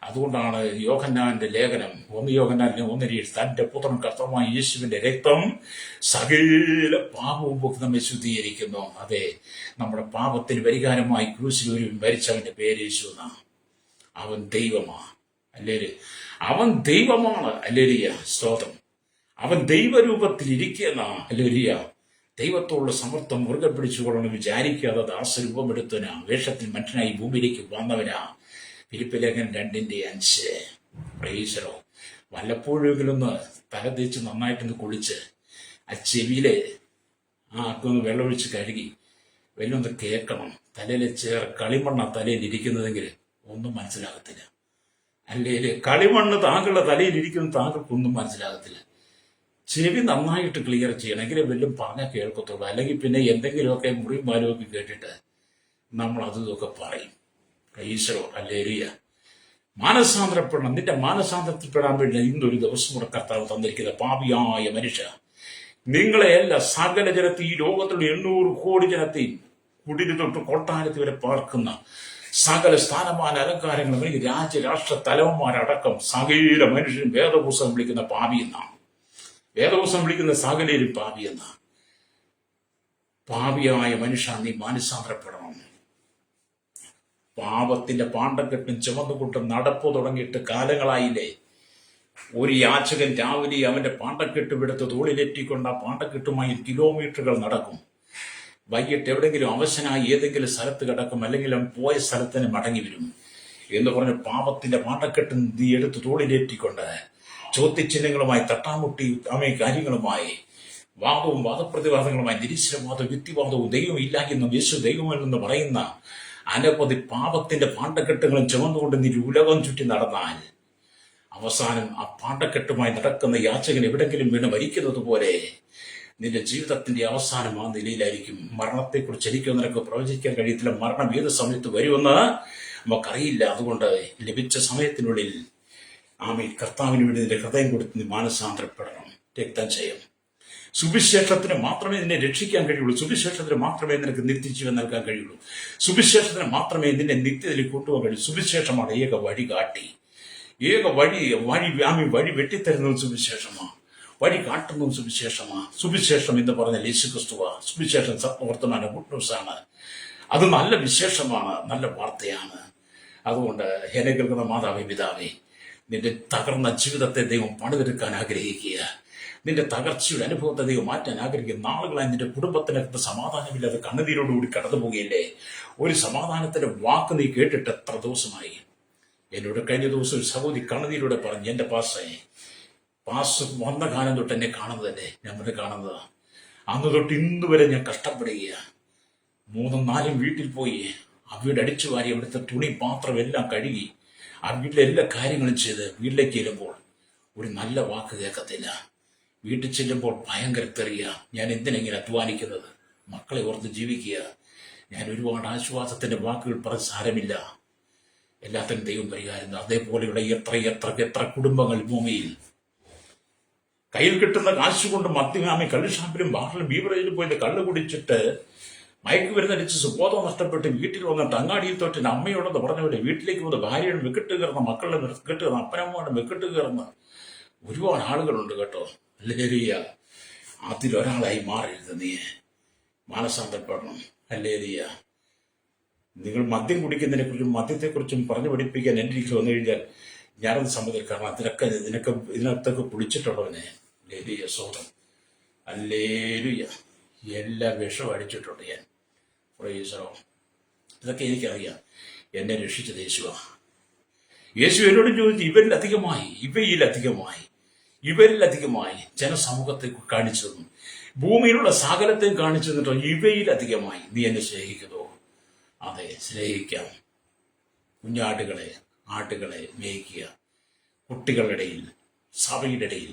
അതുകൊണ്ടാണ് യോഹന്നാന്റെ ലേഖനം 1 യോഹന്നാൻ 1:7 തന്റെ പുത്രൻ കർത്താവായ യേശുവിന്റെ രക്തം സകല പാപവും പോക്കി നമ്മെ ശുദ്ധീകരിക്കുന്നു. അതെ, നമ്മുടെ പാപത്തിന് പരിഹാരമായി ക്രൂശിൽ ഒരു മരിച്ചവന്റെ പേര് യേശു എന്നാണ്. അവൻ ദൈവമാ, അല്ലേ? അവൻ ദൈവമാണ്, അല്ലേലിയ, സ്തോത്രം. അവൻ ദൈവരൂപത്തിൽ ഇരിക്കുന്ന, അല്ലേലിയ, ദൈവത്തോടുള്ള സമർത്ഥം മുറുകെ പിടിച്ചുകൊള്ളണം വിചാരിക്കാതെ ദാസരൂപമെടുത്തവനാ, വേഷത്തിൽ മനുഷ്യനായി ഭൂമിയിലേക്ക് വന്നവനാ. ഫിലിപ്പിയർ ലേഖനം 2:5. പ്രൈസലോ. വല്ലപ്പോഴെങ്കിലൊന്ന് തല തേച്ച് നന്നായിട്ടൊന്ന് കുളിച്ച് ആ ചെവിയിലെ ആക്കൊന്ന് വെള്ളമൊഴിച്ച് കഴുകി വലിയൊന്ന് കേൾക്കണം. തലയിൽ കളിമണ്ണ തലയിൽ ഇരിക്കുന്നതെങ്കിൽ ഒന്നും മനസ്സിലാകത്തില്ല, അല്ലേ? കളിമണ്ണ് താങ്കളുടെ തലയിൽ ഇരിക്കുന്നത് താങ്കൾക്കൊന്നും മനസ്സിലാകത്തില്ല. ചെവി നന്നായിട്ട് ക്ലിയർ ചെയ്യണം, എങ്കിലും വല്ലതും പറഞ്ഞാൽ കേൾക്കത്തുള്ളൂ. അല്ലെങ്കിൽ പിന്നെ എന്തെങ്കിലുമൊക്കെ മുറിയും മാലുമൊക്കെ കേട്ടിട്ട് നമ്മൾ അതൊക്കെ പറയും. ഈശ്വരോ, അല്ലേലിയ. മാനസാന്തരപ്പെടണം. നിന്റെ മാനസാന്തരത്തിൽപ്പെടാൻ വേണ്ടി ഇന്നൊരു ദിവസം കൂടെ കർത്താവ് തന്നിരിക്കുന്ന പാപിയായ മനുഷ്യ, നിങ്ങളെയല്ല സകല ജനത്തെ, ഈ ലോകത്തുള്ള 800 കോടി ജനത്തെയും കുടിൽ തൊട്ട് കൊട്ടാരത്തിൽ വരെ പാർക്കുന്ന സകല സ്ഥാനമാന അലങ്കാരങ്ങളും എനിക്ക് രാജ്യരാഷ്ട്ര തലവന്മാരടക്കം സകല മനുഷ്യനും വേദപുസ്തകം വിളിക്കുന്ന പാപി എന്നാണ്. വേദപുസ്തകം വിളിക്കുന്ന സകലരും പാപി എന്നാണ്. പാപിയായ മനുഷ്യ, നീ മാനസാന്തരപ്പെടണം. പാപത്തിന്റെ പാണ്ടക്കെട്ടും ചുമന്നുകൊണ്ടും നടപ്പ് തുടങ്ങിയിട്ട് കാലങ്ങളായില്ലേ? ഒരു യാചകൻ രാവിലെ അവന്റെ പാണ്ടക്കെട്ട് എടുത്ത് തോളിലെറ്റിക്കൊണ്ട് ആ പാണ്ടക്കെട്ടുമായി കിലോമീറ്ററുകൾ നടക്കും. വൈകിട്ട് എവിടെയെങ്കിലും അവശനായി ഏതെങ്കിലും സ്ഥലത്ത് കിടക്കും, അല്ലെങ്കിൽ അവൻ പോയ സ്ഥലത്തിന് മടങ്ങി വരും എന്ന് പറഞ്ഞ് പാപത്തിന്റെ പാണ്ടക്കെട്ട് നീ എടുത്ത് തോളിലേറ്റിക്കൊണ്ട് ചോദ്യചിഹ്നങ്ങളുമായി തട്ടാമുട്ടി കാര്യങ്ങളുമായി വാദവും വാദപ്രതിവാദങ്ങളുമായി നിരീശ്വരവാദവും യുക്തിവാദവും ദൈവം ഇല്ല എന്നും യേശു ദൈവമെന്ന് പറയുന്ന അനവധി പാപത്തിന്റെ പാണ്ടക്കെട്ടുകളും ചുമന്നുകൊണ്ട് നീ ഉലകം ചുറ്റി നടന്നാൽ അവസാനം ആ പാണ്ടക്കെട്ടുമായി നടക്കുന്ന യാചകൻ എവിടെങ്കിലും വീണ് മരിക്കുന്നത് പോലെ നിന്റെ ജീവിതത്തിന്റെ അവസാനം ആ നിലയിലായിരിക്കും. മരണത്തെക്കുറിച്ച് എനിക്ക് നിനക്ക് പ്രവചിക്കാൻ കഴിയത്തില്ല. മരണം ഏത് സമയത്ത് വരുമെന്ന് നമുക്കറിയില്ല. അതുകൊണ്ട് ലഭിച്ച സമയത്തിനുള്ളിൽ കർത്താവിന് വേണ്ടി നിന്റെ ഹൃദയം കൊടുത്ത് നീ മാനസാന്തരപ്പെടണം. രക്തം ചെയ്യണം. സുവിശേഷത്തിന് മാത്രമേ നിന്നെ രക്ഷിക്കാൻ കഴിയുള്ളൂ. സുവിശേഷത്തിന് മാത്രമേ നിനക്ക് നിത്യജീവൻ നൽകാൻ കഴിയുള്ളൂ. സുവിശേഷത്തിന് മാത്രമേ നിന്നെ നിത്യതയിൽ കൊണ്ടുപോകാൻ കഴിയൂ. സുവിശേഷമാണ് ഏക വഴി കാട്ടി. ഏക വഴി വെട്ടിത്തരുന്നത് സുവിശേഷമാണ്. വഴി കാട്ടുന്നതും സുവിശേഷമാണ്. സുവിശേഷം എന്ന് പറഞ്ഞാൽ യേശുക്രിസ്തുവാ. സുവിശേഷം സത്വർത്തമാന ഗുഡ് ന്യൂസാണ്. അത് നല്ല വിശേഷമാണ്, നല്ല വാർത്തയാണ്. അതുകൊണ്ട് എന്നെ കേൾക്കുന്ന മാതാവേ, പിതാവേ, നിന്റെ തകർന്ന ജീവിതത്തെ ദൈവം പണിതെടുക്കാൻ ആഗ്രഹിക്കുക. നിന്റെ തകർച്ചയുടെ അനുഭവത്തെ ദൈവം മാറ്റാൻ ആഗ്രഹിക്കുന്ന നാളുകളായി നിന്റെ കുടുംബത്തിനകത്ത് സമാധാനമില്ലാതെ കണ്ണുനീരോടുകൂടി കടന്നു പോകുകയല്ലേ? ഒരു സമാധാനത്തിന്റെ വാക്ക് നീ കേട്ടിട്ട് എത്ര ദിവസമായി? എന്നോട് കഴിഞ്ഞ ദിവസം ഒരു സഹോദരി കണ്ണുനീരോടെ പറഞ്ഞു, എന്റെ പാസ് വന്ന കാലം തൊട്ട് എന്നെ കാണുന്നതല്ലേ, ഞമ്മടെ കാണുന്നതാ. അന്ന് തൊട്ട് ഇന്ന് വരെ ഞാൻ കഷ്ടപ്പെടുക. 3-4 വീട്ടിൽ പോയി ആ വീട് അടിച്ചു വാരി അവിടുത്തെ തുണി പാത്രം എല്ലാം കഴുകി ആ വീട്ടിലെ എല്ലാ കാര്യങ്ങളും ചെയ്ത് വീട്ടിലേക്ക് ചെല്ലുമ്പോൾ ഒരു നല്ല വാക്ക് കേൾക്കത്തില്ല. വീട്ടിൽ ചെല്ലുമ്പോൾ ഭയങ്കര തെറിയ. ഞാൻ എന്തിനെങ്ങനെ അധ്വാനിക്കുന്നത്? മക്കളെ ഓർത്ത് ജീവിക്കുക. ഞാൻ ഒരുപാട് ആശ്വാസത്തിന്റെ വാക്കുകൾ പറഞ്ഞ സാരമില്ല. എല്ലാത്തിനും ദൈവം പരിഹാരം. അതേപോലെയുള്ള എത്ര കുടുംബങ്ങൾ ഭൂമിയിൽ കയ്യിൽ കിട്ടുന്ന കാശുകൊണ്ട് മദ്യമാമി കള്ളുഷാപ്പിലും ബാറിലും ബീവറേജിലും പോയി കള്ളു കുടിച്ചിട്ട് മയക്കുമരുന്നടിച്ച് സുബോധം നഷ്ടപ്പെട്ട് വീട്ടിൽ വന്നിട്ട് അങ്ങാടിയിൽ തൊട്ട് അമ്മയോടെന്ന് പറഞ്ഞ പോലെ വീട്ടിലേക്ക് വന്ന് ഭാര്യയുടെ വെക്കിട്ട് കയറുന്ന, മക്കളുടെ വെക്കിട്ട് കയറുന്ന, അപ്പനമ്മയുടെ വെക്കിട്ട് കയറുന്ന ഒരുപാട് ആളുകളുണ്ട് കേട്ടോ. അല്ലേലിയ. അതിലൊരാളായി മാറരുത് നീ. മാനസാന്തരപ്പെടണം. അല്ലേലിയ. നിങ്ങൾ മദ്യം കുടിക്കുന്നതിനെ കുറിച്ചും മദ്യത്തെക്കുറിച്ചും പറഞ്ഞു പഠിപ്പിക്കാൻ എൻ്റെ രീതിയിൽ വന്നു കഴിഞ്ഞാൽ ഞാനത് സമ്മതിക്കും. കാരണം ഇതിനകത്തൊക്കെ കുളിച്ചിട്ടുള്ളവനെ. അല്ലേലിയ, സ്വതം. അല്ലേലിയ. എല്ലാ വിഷവും അടിച്ചിട്ടുണ്ട് ഞാൻ. പ്രൈസറോ. ഇതൊക്കെ എനിക്കറിയാം. എന്നെ രക്ഷിച്ചത് യേശുവാണ്. യേശു എന്നോട് ചോദിച്ചു, ഇവരിലധികമായി ജനസമൂഹത്തെ കാണിച്ചു തന്നു, ഭൂമിയിലുള്ള സകലത്തെയും കാണിച്ചു തന്നിട്ടോ ഇവയിലധികമായി നീ എന്നെ സ്നേഹിക്കുന്നു. അതെ, സ്നേഹിക്കാം. ആട്ടുകളെ മേയ്ക്കുക. കുട്ടികളുടെ ഇടയിൽ, സഭയുടെ ഇടയിൽ,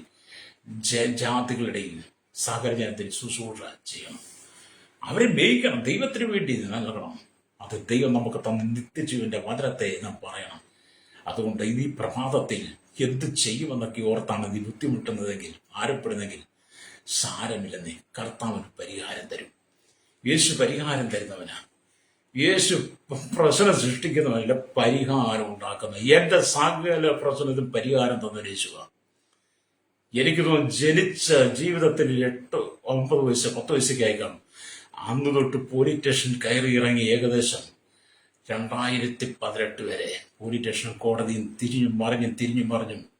ജാതികളുടെ ഇടയിൽ സകല ജനത്തിൽ ശുശ്രൂഷ ചെയ്യണം. അവരെ മേയ്ക്കണം. ദൈവത്തിന് വേണ്ടി നൽകണം. അത് ദൈവം നമുക്ക് തന്ന നിത്യജീവന്റെ വചനത്തെ നാം പറയണം. അതുകൊണ്ട് ഈ പ്രഭാതത്തിൽ എന്ത് ചെയ്യുമെന്നൊക്കെ ഓർത്താണ് നീ ബുദ്ധിമുട്ടുന്നതെങ്കിൽ, ഭാരപ്പെടുന്നെങ്കിൽ സാരമില്ലെന്നേ. കർത്താവിന് പരിഹാരം തരും. യേശു പരിഹാരം തരുന്നവനാ. യേശു പ്രശ്നം സൃഷ്ടിക്കുന്നതല്ല, പരിഹാരം ഉണ്ടാക്കുന്ന. എന്റെ സകല പ്രശ്നത്തിൽ പരിഹാരം തന്ന യേശുവാണ്. എനിക്ക് തോന്നുന്നു ജനിച്ച ജീവിതത്തിൽ 8, 9 വയസ്സ് 10 വയസ്സൊക്കെ ആയി കാണും. അന്ന് തൊട്ട് പോലീസ് സ്റ്റേഷൻ കയറി ഇറങ്ങി ഏകദേശം 2018 വരെ പോലീസ് സ്റ്റേഷൻ കോടതിയും തിരിഞ്ഞും മറിഞ്ഞും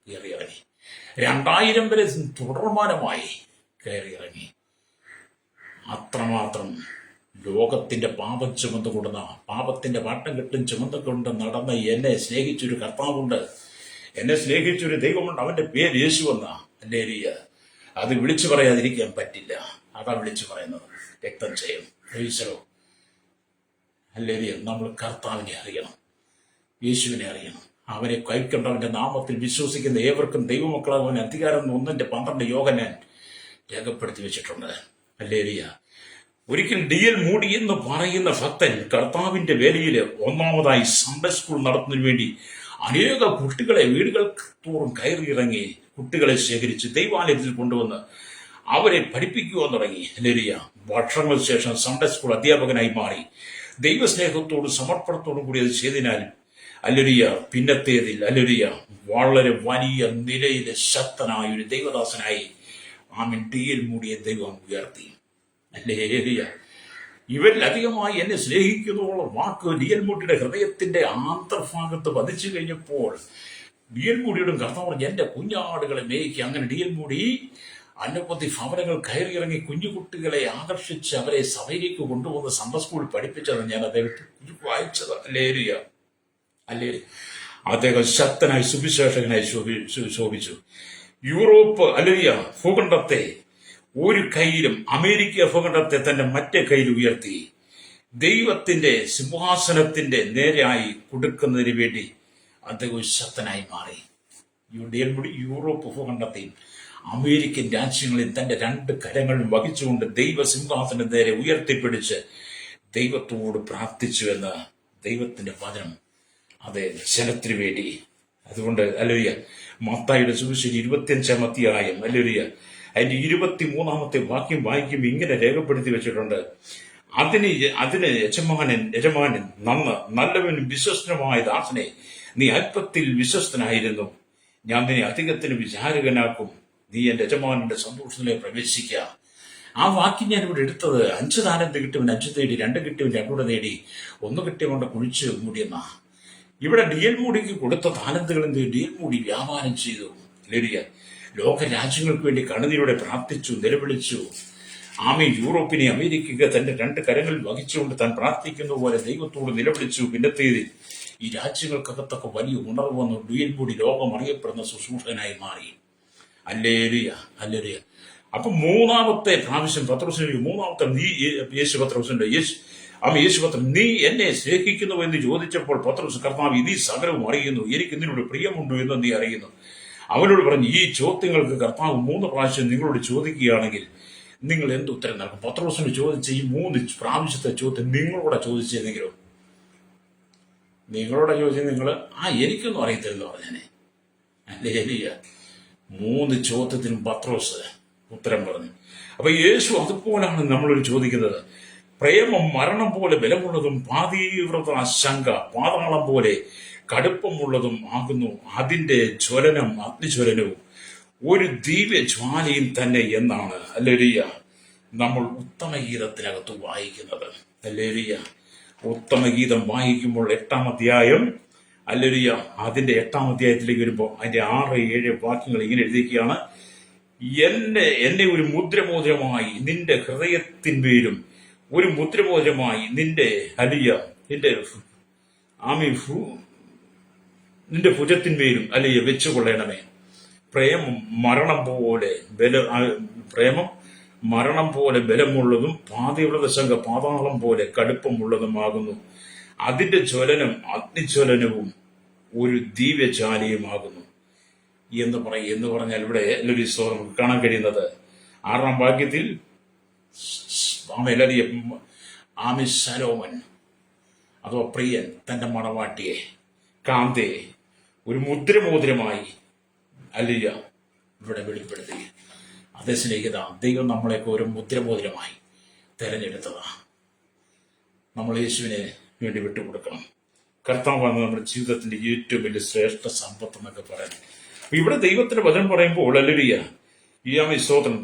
കയറി ഇറങ്ങി. 2000 വരെ തുടർമാനമായി കയറി ഇറങ്ങി. അത്രമാത്രം ലോകത്തിന്റെ പാപം ചുമന്നുകൊണ്ടുന്ന, പാപത്തിന്റെ വാട്ടം കെട്ടും ചുമന്നുകൊണ്ട് നടന്ന എന്നെ സ്നേഹിച്ചൊരു കർത്താവുണ്ട്, എന്നെ സ്നേഹിച്ചൊരു ദൈവമുണ്ട്. അവന്റെ പേര് യേശു എന്ന. ഹല്ലേലൂയ. അത് വിളിച്ചു പറയാതിരിക്കാൻ പറ്റില്ല. അതാ വിളിച്ചു പറയുന്നത്. രക്തം ചെയ്യും ഈശ്വരോ. ഹല്ലേലൂയ. നമ്മൾ കർത്താവിനെ അറിയണം, യേശുവിനെ അറിയണം. അവനെ കൈക്കൊണ്ടവന്റെ നാമത്തിൽ വിശ്വസിക്കുന്ന ഏവർക്കും ദൈവമക്കളാകുവാൻ അധികാരം 1:12 യോഹന്നാൻ രേഖപ്പെടുത്തി വെച്ചിട്ടുണ്ട്. ഹല്ലേലൂയ. ഒരിക്കൽ D.L. മൂഡി എന്ന് പറയുന്ന ഭക്തൻ കർത്താവിന്റെ വേലയിൽ ഒന്നാമതായി സൺഡേ സ്കൂൾ നടത്തുന്നതിന് വേണ്ടി അനേക കുട്ടികളെ വീടുകൾ തോറും കയറിയിറങ്ങി കുട്ടികളെ ശേഖരിച്ച് ദൈവാലയത്തിൽ കൊണ്ടുവന്ന് അവരെ പഠിപ്പിക്കുവാൻ തുടങ്ങി. ഹല്ലേലൂയ. വർഷങ്ങൾക്ക് ശേഷം സൺഡേ സ്കൂൾ അധ്യാപകനായി മാറി. ദൈവസ്നേഹത്തോടും സമർപ്പണത്തോടും കൂടി അത് ചെയ്തതിനാൽ ഹല്ലേലൂയ പിന്നത്തേതിൽ ഹല്ലേലൂയ വളരെ വലിയ നിലയിലെ ശക്തനായ ഒരു ദൈവദാസനായി D.L. മൂഡിയെ ദൈവം ഉയർത്തി. ഹല്ലേലൂയ. ഇവരിൽ അധികമായി എന്നെ സ്നേഹിക്കുന്നതുള്ള വാക്ക് D.L. മൂഡിയുടെ ഹൃദയത്തിന്റെ ആന്തർഭാഗത്ത് പതിച്ചു കഴിഞ്ഞപ്പോൾ D.L. മൂഡിയുടെ കർത്താവ് പറഞ്ഞു, എന്റെ കുഞ്ഞാടുകളെ മേയ്ക്ക്. അങ്ങനെ D.L. മൂഡി അനവധി ഭവനങ്ങൾ കയറിയിറങ്ങി കുഞ്ഞുകുട്ടികളെ ആകർഷിച്ച് അവരെ സഭയിലേക്ക് കൊണ്ടുവന്ന് സൺഡേ സ്കൂളിൽ പഠിപ്പിച്ചത് ഞാൻ അദ്ദേഹത്തെ വായിച്ചത്. ഹല്ലേലൂയ. ഹല്ലേലൂയ. അദ്ദേഹം ശക്തനായി സുവിശേഷകനായി ശോഭിച്ചു. യൂറോപ്പ് ഹല്ലേലൂയ ഭൂഖണ്ഡത്തെ ഒരു കൈയിലും അമേരിക്ക ഭൂഖണ്ഡത്തെ തന്റെ മറ്റേ കയ്യിൽ ഉയർത്തി ദൈവത്തിന്റെ സിംഹാസനത്തിന്റെ നേരെയായി കൊടുക്കുന്നതിന് വേണ്ടി അദ്ദേഹം ശക്തനായി മാറി. D.L. മൂഡി യൂറോപ്പ് ഭൂഖണ്ഡത്തെയും അമേരിക്കൻ രാജ്യങ്ങളിൽ തന്റെ 2 കരങ്ങളും വഹിച്ചുകൊണ്ട് ദൈവ സിംഹാസനം നേരെ ഉയർത്തിപ്പിടിച്ച് ദൈവത്തോട് പ്രാർത്ഥിച്ചു എന്ന് ദൈവത്തിന്റെ വചനം അതെ ജനത്തിനു വേണ്ടി. അതുകൊണ്ട് ഹല്ലേലൂയ മത്തായിയുടെ സുവിശേഷം 25-ാം അധ്യായം ഹല്ലേലൂയ അതിന്റെ 23-ാമത്തെ വാക്യം വായിക്കുമ്പോൾ ഇങ്ങനെ രേഖപ്പെടുത്തി വെച്ചിട്ടുണ്ട്. അതിന് യജമാനൻ നല്ലവനും വിശ്വസ്തനുമായ ദാസനെ, നീ അല്പത്തിൽ വിശ്വസ്തനായിരുന്നു, ഞാൻ നിന്നെ അധികത്തിന് വിചാരകനാക്കും, നീ എന്റെ യജമാനന്റെ സന്തോഷത്തിലേക്ക് പ്രവേശിക്കുക. ആ വാക്യം ഞാൻ ഇവിടെ എടുത്തത് 5 താലന്ത് കിട്ടിയവൻ 5 നേടി, 2 കിട്ടിയവൻ 2 നേടി, 1 കിട്ടിയവന്റെ കുഴിച്ച് മൂടിയെന്ന. ഇവിടെ D.L. മൂഡിക്ക് കൊടുത്ത താലന്തുകൾ D.L. മൂഡി വ്യാപാരം ചെയ്തു. ഹല്ലേലൂയ. ലോക രാജ്യങ്ങൾക്ക് വേണ്ടി കണ്ണുനീരോടെ പ്രാർത്ഥിച്ചു, നിലവിളിച്ചു. യൂറോപ്പിനെ അമേരിക്ക തന്റെ 2 കരങ്ങളിൽ വഹിച്ചുകൊണ്ട് താൻ പ്രാർത്ഥിക്കുന്ന പോലെ ദൈവത്തോട് നിലവിളിച്ചു. പിന്നത്തേതിൽ ഈ രാജ്യങ്ങൾക്കകത്തൊക്കെ വലിയ ഉണർവ് വന്നു. D.L. മൂഡി ലോകം അറിയപ്പെടുന്ന ശുശ്രൂഷകനായി മാറി. ഹല്ലേലൂയ. ഹല്ലേലൂയ. അപ്പൊ 3-ാമത്തെ പ്രാവശ്യം പത്രോസിന്റെ 3-ാമത്തെ യേശു പത്രം നീ എന്നെ സ്നേഹിക്കുന്നു എന്ന് ചോദിച്ചപ്പോൾ പത്രോസ്, കർത്താവേ, നീ സകലവും അറിയുന്നു, എനിക്ക് നിന്നോട് പ്രിയമുണ്ടോ എന്ന് നീ അറിയുന്നു. അവനോട് പറഞ്ഞു, ഈ ചോദ്യങ്ങൾക്ക് കർത്താവ് 3 പ്രാവശ്യം നിങ്ങളോട് ചോദിക്കുകയാണെങ്കിൽ നിങ്ങൾ എന്തുത്തരം നൽകും? പത്രോസിന് ചോദിച്ച ഈ 3 പ്രാവശ്യത്തെ ചോദ്യം നിങ്ങളോടെ ചോദിച്ചെന്നെങ്കിലോ? നിങ്ങളോടെ ചോദിച്ചത് നിങ്ങൾ എനിക്കൊന്നും അറിയത്തില്ലെന്ന് പറഞ്ഞേ. ഹല്ലേലൂയ. 3 ചോദ്യത്തിനും പത്രോസ് ഉത്തരം പറഞ്ഞു. അപ്പൊ യേശു അതുപോലാണ് നമ്മളൊരു ചോദിക്കുന്നത്. പ്രേമം മരണം പോലെ ബലമുള്ളതും പാതീവ്രത ശങ്ക പാതാളം പോലെ കടുപ്പമുള്ളതും ആകുന്നു. അതിന്റെ ജ്വലനം അഗ്നിജ്വലനവും ഒരു ദിവ്യ ജ്വാലയും തന്നെ എന്നാണ് ഹല്ലേലൂയ നമ്മൾ ഉത്തമഗീതത്തിനകത്ത് വായിക്കുന്നത്. ഹല്ലേലൂയ. ഉത്തമഗീതം വായിക്കുമ്പോൾ 8-ാം അധ്യായം ഹല്ലേലൂയ അതിന്റെ 8-ാം അധ്യായത്തിലേക്ക് വരുമ്പോൾ അതിന്റെ 6, 7 വാക്യങ്ങൾ ഇങ്ങനെ എഴുതിയിരിക്കുകയാണ്. എന്നെ ഒരു മുദ്രമോതിരമായി നിന്റെ ഹൃദയത്തിന്മേലും ഒരു മുദ്രമോതിരമായി നിന്റെ നിന്റെ ഭുജത്തിന്മേലും വെച്ചുകൊള്ളണമേ. പ്രേമം മരണം പോലെ ബലമുള്ളതും പാതിവ്രത ശങ്ക പാതാളം പോലെ കടുപ്പമുള്ളതുമാകുന്നു. അതിന്റെ ജ്വലനം അഗ്നിജ്വലനവും ഒരു ദിവ്യജാലിയുമാകുന്നു എന്ന് പറഞ്ഞാൽ ഇവിടെ നമുക്ക് കാണാൻ കഴിയുന്നത് 6-ാം വാക്യത്തിൽ ശലോമൻ അഥവാ പ്രിയൻ തന്റെ മണവാട്ടിയെ കാന്തയെ ഒരു മുദ്രമോതിരമായി ഇവിടെ വെളിപ്പെടുത്തി. അതേ സ്നേഹിത, ദൈവം നമ്മളെയൊക്കെ ഒരു മുദ്രമോതിരമായി തെരഞ്ഞെടുത്തതാ. നമ്മൾ യേശുവിനെ വേണ്ടി വിട്ടുകൊടുക്കണം. കർത്താവാണ് നമ്മുടെ ജീവിതത്തിന്റെ ഏറ്റവും വലിയ ശ്രേഷ്ഠ സമ്പത്ത് എന്നൊക്കെ പറയുന്നത്. അപ്പൊ ഇവിടെ ദൈവത്തിന്റെ വചനം പറയുമ്പോൾ ഹല്ലേലൂയ, ഈ ആമേൻ സ്തോത്രം.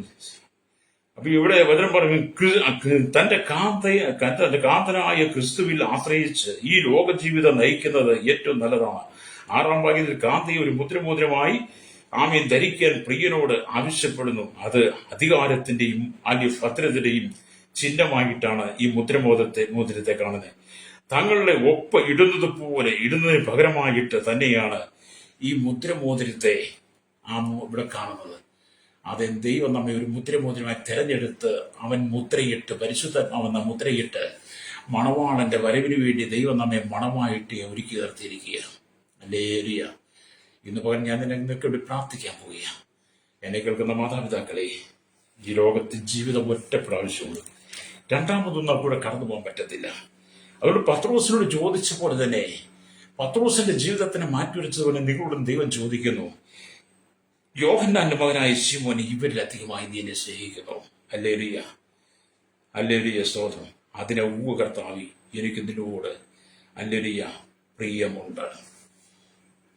അപ്പൊ ഇവിടെ വചനം പറയും, തന്റെ കാന്തനായ ക്രിസ്തുവിൽ ആശ്രയിച്ച് ഈ ലോക ജീവിതം നയിക്കുന്നത് ഏറ്റവും നല്ലതാണ്. 6-ാം വാക്യത്തിൽ കാന്തയെ ഒരു മുദ്രമോതിരമായി ആമേൻ ധരിക്കാൻ പ്രിയനോട് ആവശ്യപ്പെടുന്നു. അത് അധികാരത്തിന്റെയും ഭദ്രതയുടെയും ചിഹ്നമായിട്ടാണ് ഈ മോതിരത്തെ കാണുന്നത്. തങ്ങളുടെ ഒപ്പ് ഇടുന്നതിന് പകരമായിട്ട് തന്നെയാണ് ഈ മുദ്രമോതിരത്തെ ഇവിടെ കാണുന്നത്. അത് ദൈവം നമ്മെ ഒരു മുദ്രമോതിരമായി തെരഞ്ഞെടുത്ത് അവൻ മുദ്രയിട്ട്, പരിശുദ്ധാത്മാവെന്ന മുദ്രയിട്ട് മണവാളന്റെ വരവിന് വേണ്ടി ദൈവം നമ്മെ മണമായിട്ട് ഒരുക്കി നിർത്തിയിരിക്കുകയാണ്. ഹല്ലേലൂയ. ഇന്ന് പകരം ഞാൻ നിങ്ങൾക്ക് വേണ്ടി പ്രാർത്ഥിക്കാൻ പോവുകയാണ്. എന്നെ കേൾക്കുന്ന മാതാപിതാക്കളെ, ഈ ലോകത്തിൽ ജീവിതം ഒറ്റ പ്രാവശ്യമുള്ളൂ. രണ്ടാമതൊന്നും കൂടെ കടന്നു പോകാൻ പറ്റത്തില്ല. അതുകൊണ്ട് പത്രോസിനോട് ചോദിച്ച പോലെ തന്നെ, പത്രോസിന്റെ ജീവിതത്തിനെ മാറ്റിവെച്ചതുപോലെ നിങ്ങളോടും ദൈവം ചോദിക്കുന്നു, യോഹന്നാന്റെ മകനായ ശിമോൻ, ഇവരിലധികമായി നീ എന്നെ സ്നേഹിക്കുന്നു. ഹല്ലേലൂയ, ഹല്ലേലൂയ, സ്തോത്രം. അതിനെ കർത്താവേ, എനിക്ക് നിന്നോട് ഹല്ലേലൂയ പ്രിയമുണ്ട്.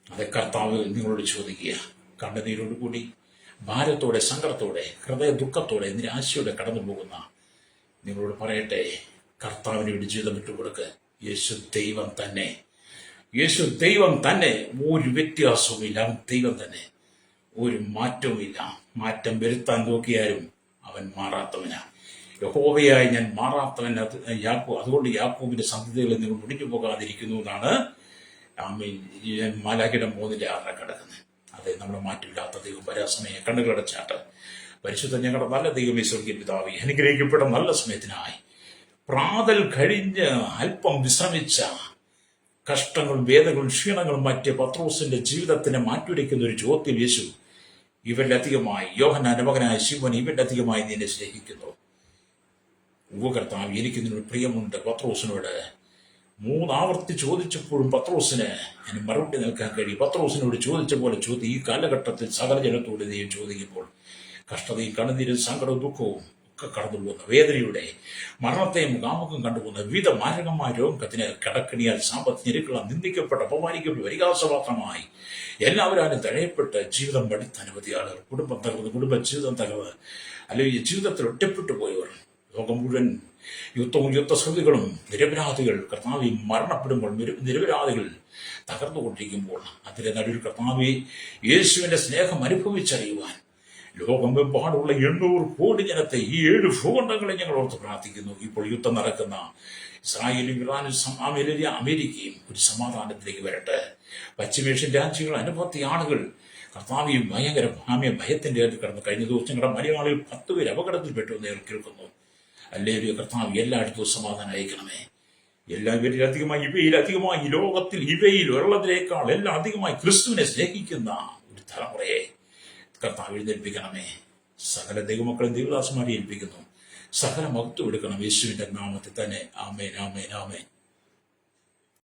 അതെ കർത്താവ് നിങ്ങളോട് ചോദിക്കുക. കണ്ണുനീരോട് കൂടി, ഭാരത്തോടെ, സങ്കടത്തോടെ, ഹൃദയ ദുഃഖത്തോടെ, നിരാശയോടെ കടന്നു പോകുന്ന നിങ്ങളോട് പറയട്ടെ, കർത്താവിന് വേണ്ടി ജീവിതം വിട്ടുകൊടുക്ക്. യേശു ദൈവം തന്നെ, യേശു ദൈവം തന്നെ. ഒരു വ്യത്യാസവുമില്ല. അവൻ ദൈവം തന്നെ, ഒരു മാറ്റവുമില്ല. മാറ്റം വരുത്താൻ നോക്കിയാലും അവൻ മാറാത്തവനാണ്. യഹോവയായി ഞാൻ മാറാത്തവൻ. അതുകൊണ്ട് യാക്കോബിന്റെ സന്തതികളിൽ നിങ്ങൾ മുടിഞ്ഞു പോകാതിരിക്കുന്നു എന്നാണ് മാലാഖയുടെ 3:6 കിടക്കുന്നത്. അതെ, നമ്മുടെ മാറ്റമില്ലാത്ത ദൈവം പരാസമയം കണ്ണുകളടച്ചാട്ട് പരിശുദ്ധ ഞങ്ങളുടെ നല്ല ദൈവമേ, സ്വർഗീയ പിതാവേ, അനുഗ്രഹിക്കപ്പെട്ട നല്ല സമയത്തിനായി പ്രാതൽ കഴിഞ്ഞ് അല്പം വിശ്രമിച്ച കഷ്ടങ്ങളും വേദനകളും ക്ഷീണങ്ങളും മറ്റ് പത്രോസിന്റെ ജീവിതത്തിനെ മാറ്റിവെക്കുന്ന ഒരു ചോദ്യം യേശു ഇവരുടെ അധികമായി, യോഹന്നാന്റെ മകനായ ശിമോൻ, ഇവരുടെ അധികമായി നീ എന്നെ സ്നേഹിക്കുന്നു. കർത്താവ്, എനിക്ക് നിന്നോട് പ്രിയമുണ്ട്. പത്രോസിനോട് 3 ആവർത്തി ചോദിച്ചപ്പോഴും പത്രോസിന് അതിന് മറുപടി നൽകാൻ കഴിയും. പത്രോസിനോട് ചോദിച്ച പോലെ ഈ കാലഘട്ടത്തിൽ സകല ജനത്തോട് നീ ചോദിക്കുമ്പോൾ കഷ്ടതയും കണ്ണുനീരും സങ്കടവും ദുഃഖവും ഒക്കെ കടന്നു പോകുന്ന, വേദനയുടെ മരണത്തെയും മുഖാമുഖം കണ്ടുപോകുന്ന വിവിധ മാരകമായ രോഗത്തിന് കടക്കണിയാൽ സാമ്പത്തിക ഞെരുക്കള നിന്ദിക്കപ്പെട്ട, അപമാനിക്കപ്പെട്ട, പരിഹാസപാത്രമായി എല്ലാവരും തഴയപ്പെട്ട് ജീവിതം പഠിത്ത അനവധി ആളുകൾ, കുടുംബം തകർന്ന്, കുടുംബജീവിതം തകർന്ന്, അല്ലെങ്കിൽ ജീവിതത്തിൽ ഒറ്റപ്പെട്ടു പോയവർ, ലോകം മുഴുവൻ യുദ്ധവും യുദ്ധശ്രുതികളും, നിരപരാധികൾ കർത്താവി മരണപ്പെടുമ്പോൾ നിരപരാധികൾ തകർന്നുകൊണ്ടിരിക്കുമ്പോൾ അതിന്റെ നടുവിൽ കർത്താവി യേശുവിന്റെ സ്നേഹം അനുഭവിച്ചറിയുവാൻ ലോകമെമ്പാടുള്ള 800 കോടി ജനത്തെ, ഈ 7 ഭൂഖണ്ഡങ്ങളെ ഞങ്ങൾ ഓർത്ത് പ്രാർത്ഥിക്കുന്നു. ഇപ്പോൾ യുദ്ധം നടക്കുന്ന ഇസ്രായേലും ഇറാനും അമേരിക്കയും ഒരു സമാധാനത്തിലേക്ക് വരട്ടെ. പശ്ചിമേഷ്യൻ രാജ്യങ്ങൾ അനവധി ആളുകൾ കർത്താവിയും ഭയങ്കര ഭയത്തിന്റെ കടന്നു. കഴിഞ്ഞ ദിവസം ഞങ്ങളുടെ മലയാളികൾ 10 പേര് അപകടത്തിൽപ്പെട്ടു എന്ന് കേൾക്കുന്നു. ഹല്ലേലൂയ. കർത്താവ് എല്ലായിടത്തും സമാധാനം അയക്കണമേ. എല്ലാവരിലധികമായി, ഇവയിലധികമായി, ഈ ലോകത്തിൽ ഇവയിൽ ഉള്ളതിനേക്കാൾ എല്ലാം അധികമായി ക്രിസ്തുവിനെ സ്നേഹിക്കുന്ന ഒരു തലമുറയെ കർത്താവ് എഴുന്നേൽപ്പിക്കണമേ. സകല ദൈവമക്കളെ ദൈവദാസന്മാരെ ഏൽപ്പിക്കുന്നു. സകല മഹത്വം എടുക്കണം യേശുവിന്റെ നാമത്തിൽ തന്നെ. ആമേൻ, ആമേൻ, ആമേൻ.